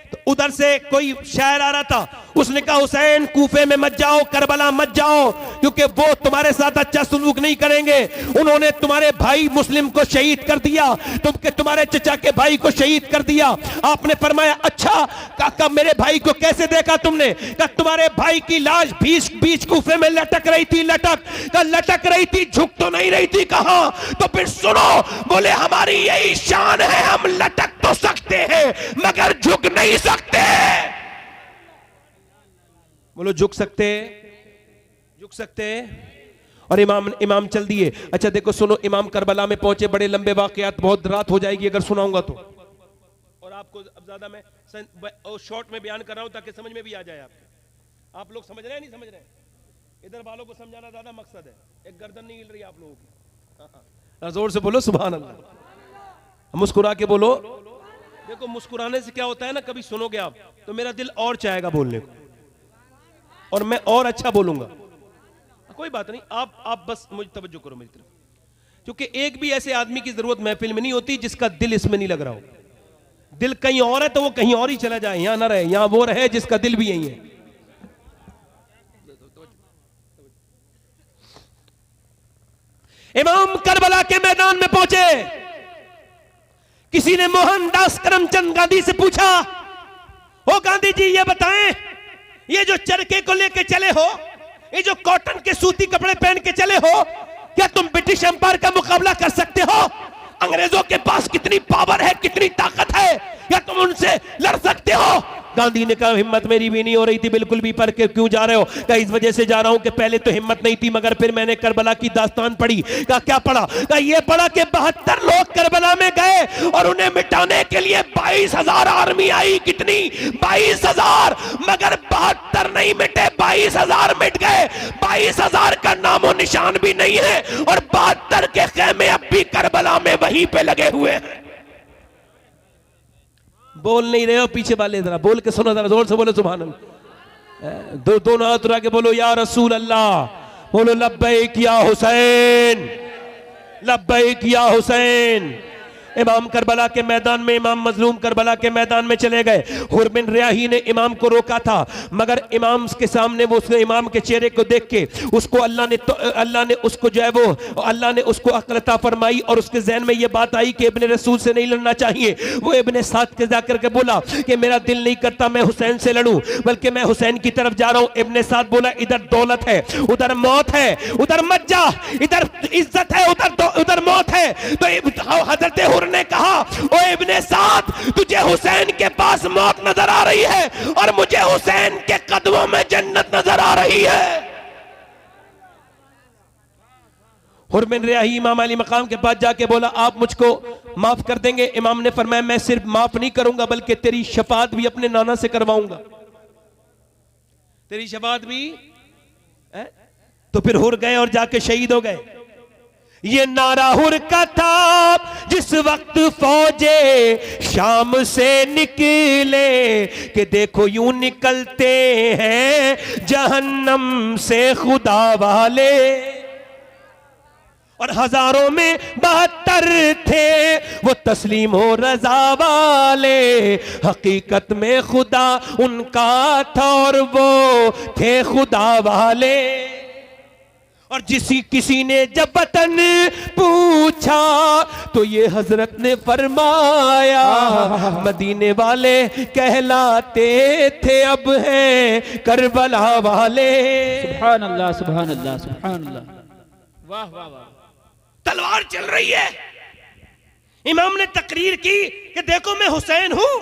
तो उधर से कोई शायर आ रहा था, उसने कहा हुसैन कूफे में मत जाओ, करबला मत जाओ, क्योंकि वो तुम्हारे साथ अच्छा सलूक नहीं करेंगे। उन्होंने तुम्हारे भाई मुस्लिम को शहीद कर दिया, तुम्हारे चचा के भाई को शहीद कर दिया। आपने फरमाया अच्छा काका मेरे भाई को कैसे देखा तुमने? कहा तुम्हारे भाई की लाश बीच कूफे में लटक रही थी, लटक रही थी, झुक तो नहीं रही थी। कहा तो फिर सुनो, बोले हमारी यही शान है, हम लटक तो सकते हैं मगर झुक नहीं सकते। बोलो झुक सकते। और इमाम चल दिए। अच्छा देखो सुनो, इमाम करबला में पहुंचे, बड़े लंबे वाकयात, बहुत रात हो जाएगी अगर सुनाऊंगा तो, और आपको अब ज्यादा मैं शॉर्ट में बयान कर रहा हूं ताकि समझ में भी आ जाए आपके। आप लोग समझ रहे हैं नहीं समझ रहे हैं? इधर वालों को समझाना ज्यादा मकसद है, एक गर्दन नहीं हिल रही आप लोगों की। जोर से बोलो सुभान अल्लाह, मुस्कुरा के बोलो। देखो मुस्कुराने से क्या होता है ना, कभी सुनोगे आप तो मेरा दिल और चाहेगा बोलने को, और मैं और अच्छा बोलूंगा। कोई बात नहीं, आप बस मुझे तवज्जो करो मेरी तरफ, क्योंकि एक भी ऐसे आदमी की जरूरत महफिल में नहीं होती जिसका दिल इसमें नहीं लग रहा हो। दिल कहीं और है तो वो कहीं और ही चला जाए, यहां ना रहे, यहां वो रहे जिसका दिल भी यही है। इमाम करबला के मैदान में पहुंचे। किसी ने मोहनदास करमचंद गांधी से पूछा, ओ गांधी जी ये बताएं, ये जो चरखे को लेके चले हो, ये जो कॉटन के सूती कपड़े पहन के चले हो, क्या तुम ब्रिटिश एम्पायर का मुकाबला कर सकते हो? अंग्रेजों के पास कितनी पावर है, कितनी ताकत है, क्या तुम उनसे लड़ सकते हो? गांधी ने कहा हिम्मत मेरी भी नहीं हो रही थी बिल्कुल भी, पर क्यों जा रहे हो? कहा इस वजह से जा रहा हूं कि पहले तो हिम्मत नहीं थी, मगर फिर मैंने करबला की दास्तान पढ़ी। कहा क्या पढ़ा? कहा ये पढ़ा कि 72 लोग करबला में गए और उन्हें मिटाने के लिए 22,000 आर्मी आई। कितनी? 22,000, मगर 72 नहीं मिटे, 22,000 मिट गए। 22,000 का नामो निशान भी नहीं है, और 72 के खेमे अब भी करबला में वहीं पे लगे हुए हैं। बोल नहीं रहे हो पीछे वाले, जरा बोल के सुनो, जरा जोर से बोलो सुभान अल्लाह। दोनों हाथ उठा के बोलो या रसूल अल्लाह, बोलो लब्बैक या हुसैन, लब्बैक या हुसैन। इमाम करबला के मैदान में, इमाम मजलूम करबला के मैदान में चले गए। हुर बिन रियाही ने इमाम को रोका था, मगर इमाम के सामने वो उसने इमाम के चेहरे को देख के उसको अल्लाह ने उसको जो है वो अल्लाह ने उसको अक्ल अता फरमाई, और उसके जहन में ये बात आई कि इब्ने रसूल से नहीं लड़ना चाहिए। वो इब्ने साद के जाकर के बोला कि मेरा दिल नहीं करता मैं हुसैन से लड़ूं, बल्कि मैं हुसैन की तरफ जा रहा हूं। इब्ने साद बोला इधर दौलत है, उधर मौत है, उधर मत जा, इधर इज्जत है, उधर मौत है। तो हजरत हुर ने कहा ओ इब्ने साद, तुझे हुसैन के पास मौत नजर आ रही है और मुझे हुसैन के कदमों में जन्नत नजर आ रही है। हुर बिन रियाही इमाम अली मकाम के पास जाके बोला आप मुझको माफ कर देंगे? इमाम ने फरमाया मैं सिर्फ माफ नहीं करूंगा बल्कि तेरी शफात भी अपने नाना से करवाऊंगा। तेरी शफात भी है? तो फिर हुर गए और जाके शहीद हो गए। ये नारा हुर का था जिस वक्त फौजे शाम से निकले, कि देखो यूं निकलते हैं जहन्नम से खुदा वाले। और हजारों में 72 थे वो तस्लीम हो रजा वाले, हकीकत में खुदा उनका था और वो थे खुदा वाले। और किसी ने जब वतन पूछा तो ये हजरत ने फरमाया मदीने वाले कहलाते थे अब हैं करबला वाले। सुभान अल्लाह सुभान अल्लाह सुभान अल्लाह, वाह वाह वाह। तलवार चल रही है, इमाम ने तकरीर की कि देखो मैं हुसैन हूं,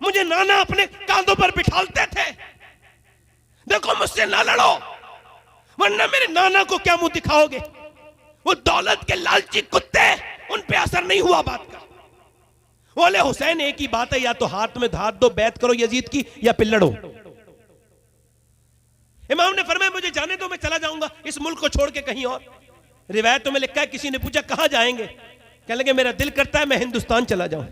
मुझे नाना अपने कांधों पर बिठालते थे, देखो मुझसे ना लड़ो वरना मेरे नाना को क्या मुंह दिखाओगे। वो दौलत के लालची कुत्ते, उन पे असर नहीं हुआ बात का। बोले हुसैन एक ही बात है, या तो हाथ में हाथ दो बैत करो यजीद की, या फिर लड़ो। इमाम ने फरमाया मुझे जाने दो, मैं चला जाऊंगा इस मुल्क को छोड़ के कहीं और। रिवायतों में लिखा है किसी ने पूछा कहां जाएंगे, कहने लगे मेरा दिल करता है मैं हिंदुस्तान चला जाऊं।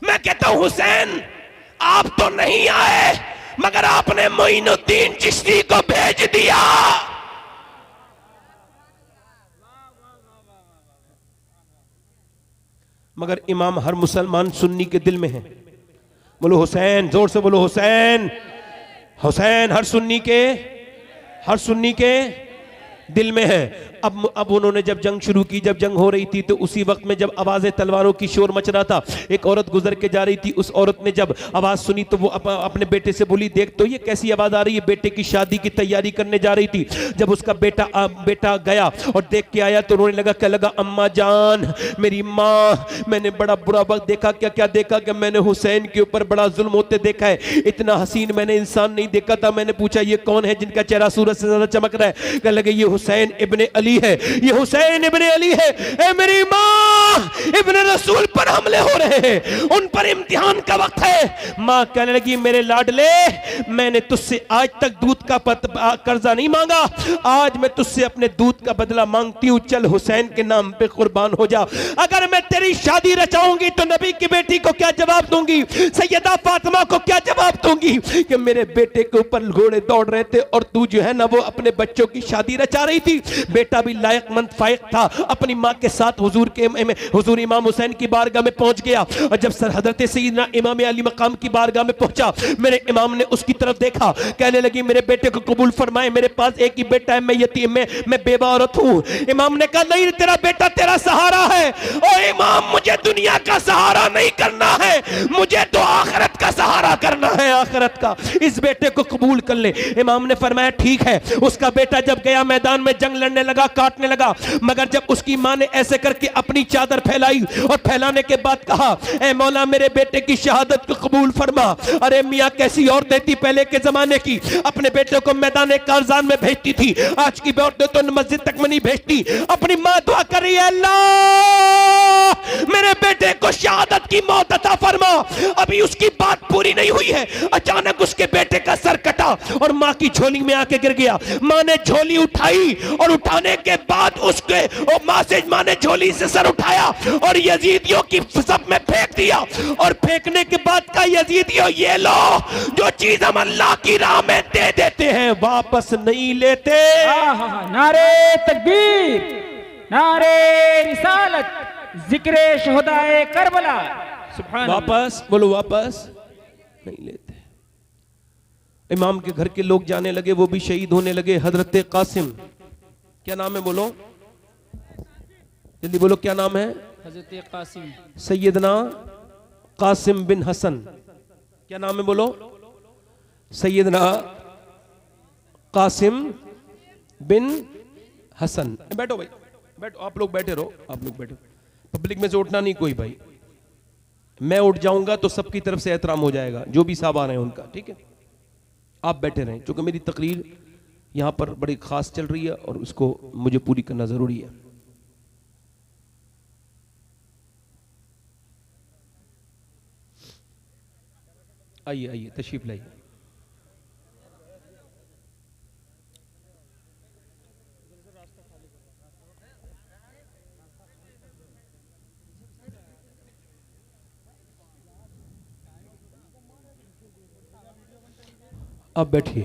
मैं कहता हूं हुसैन आप तो नहीं आए, मगर आपने मोइनुद्दीन चिश्ती को भेज दिया। मगर इमाम हर मुसलमान सुन्नी के दिल में है। बोलो हुसैन, जोर से बोलो हुसैन। हुसैन हर सुन्नी के दिल में है। अब उन्होंने जब जंग शुरू की, जब जंग हो रही थी, तो उसी वक्त में जब आवाज़ तलवारों की शोर मच रहा था, एक औरत गुजर के जा रही थी। उस औरत ने जब आवाज़ सुनी तो वो अपने बेटे से बोली, देख तो ये कैसी आवाज़ आ रही है। बेटे की शादी की तैयारी करने जा रही थी। जब उसका बेटा गया और देख के आया तो रोने लगा। क्या लगा, अम्मा जान, मेरी माँ, मैंने बड़ा बुरा वक्त देखा। क्या देखा? कि मैंने हुसैन के ऊपर बड़ा जुल्म होते देखा है। इतना हसीन मैंने इंसान नहीं देखा था। मैंने पूछा ये कौन है जिनका चेहरा सूरज से ज्यादा चमक रहा है? क्या लगे, ये हुसैन इब्ने अली है, ये हुसैन इब्ने अली है। ए मेरी माँ, इब्ने रसूल पर हमले हो रहे हैं, उन पर इम्तिहान का वक्त है। माँ कहने लगी, मेरे लाडले, मैंने तुझसे आज तक दूध का कर्जा नहीं मांगा, आज मैं तुझसे अपने दूध का बदला मांगती हूँ। चल हुसैन के नाम पे कुर्बान हो जा। अगर मैं तेरी शादी रचाऊंगी तो नबी की बेटी को क्या जवाब दूंगी, सैयदा फातिमा को क्या जवाब दूंगी कि मेरे बेटे के ऊपर घोड़े दौड़ रहे थे और तू जो है ना वो अपने बच्चों की शादी रचा रही थी। बेटा भी लायकमंद फाइक था, अपनी माँ के साथ हुजूर इमाम हुसैन की बारगाह में पहुंच गया। और जब सर हजरत सैयदना इमाम अली मकाम की बारगाह में पहुंचा, मेरे इमाम ने उसकी तरफ देखा। कहने लगी, मेरे बेटे को कबूल फरमाए, मेरे पास एक ही बेटा है, मैं यतीम, मैं बेवा औरत हूँ। इमाम ने कहा, नहीं, तेरा बेटा तेरा सहारा है। ओ इमाम, मुझे दुनिया का सहारा नहीं करना है, मुझे तो आखिरत का सहारा करना है, आखिरत का। इस बेटे को कबूल कर ले। इमाम ने फरमाया, ठीक है। उसका बेटा जब गया मैदान में, जंग लड़ने लगा, काटने लगा, मगर जब उसकी मां ने ऐसे करके अपनी चादर फैलाई और फैलाने के बाद कहा, ए मौला, मेरे बेटे की शहादत को कबूल फरमा। अरे मियां, कैसी औरतें थी पहले के जमाने की, अपने बेटे को मैदान कारजान में भेजती थी। आज की औरतें तो मस्जिद तक में नहीं भेजती। अपनी मां दुआ कर रही है, अल्लाह मेरे बेटे को शहादत की मौत अता फरमा। अभी उसकी बात पूरी नहीं हुई है, अचानक उसके बेटे का सर कटा और मां की झोली में आके गिर गया। मां ने झोली उठाई और उठाने के बाद उसके मां ने झोली से सर उठाया और यजीदियों की सब में फेंक दिया। और फेंकने के बाद का, यजीदियों ये लो, जो चीज हम अल्लाह की राह में दे देते हैं वापस नहीं लेते। नारे तकबीर, नारे रिसालत, जिक्रे शहदाए करबला। सुभान वापस बोलो, वापस नहीं लेते। इमाम के घर के लोग जाने लगे, वो भी शहीद होने लगे। हजरत कासिम, क्या नाम है बोलो, जल्दी बोलो, क्या नाम है? हजरत कासिम, सैयदना कासिम बिन हसन। क्या नाम है बोलो? सैयदना कासिम बिन हसन। बैठो भाई, बैठो, आप लोग बैठे रहो, आप लोग बैठो। पब्लिक में से उठना नहीं कोई भाई। मैं उठ जाऊंगा तो सबकी तरफ से एहतराम हो जाएगा, जो भी साहब आ रहे हैं उनका, ठीक है? आप बैठे रहें, क्योंकि मेरी तकरीर यहां पर बड़ी खास चल रही है और उसको मुझे पूरी करना जरूरी है। आइए आइए, तशरीफ लाइए। आप बैठिए।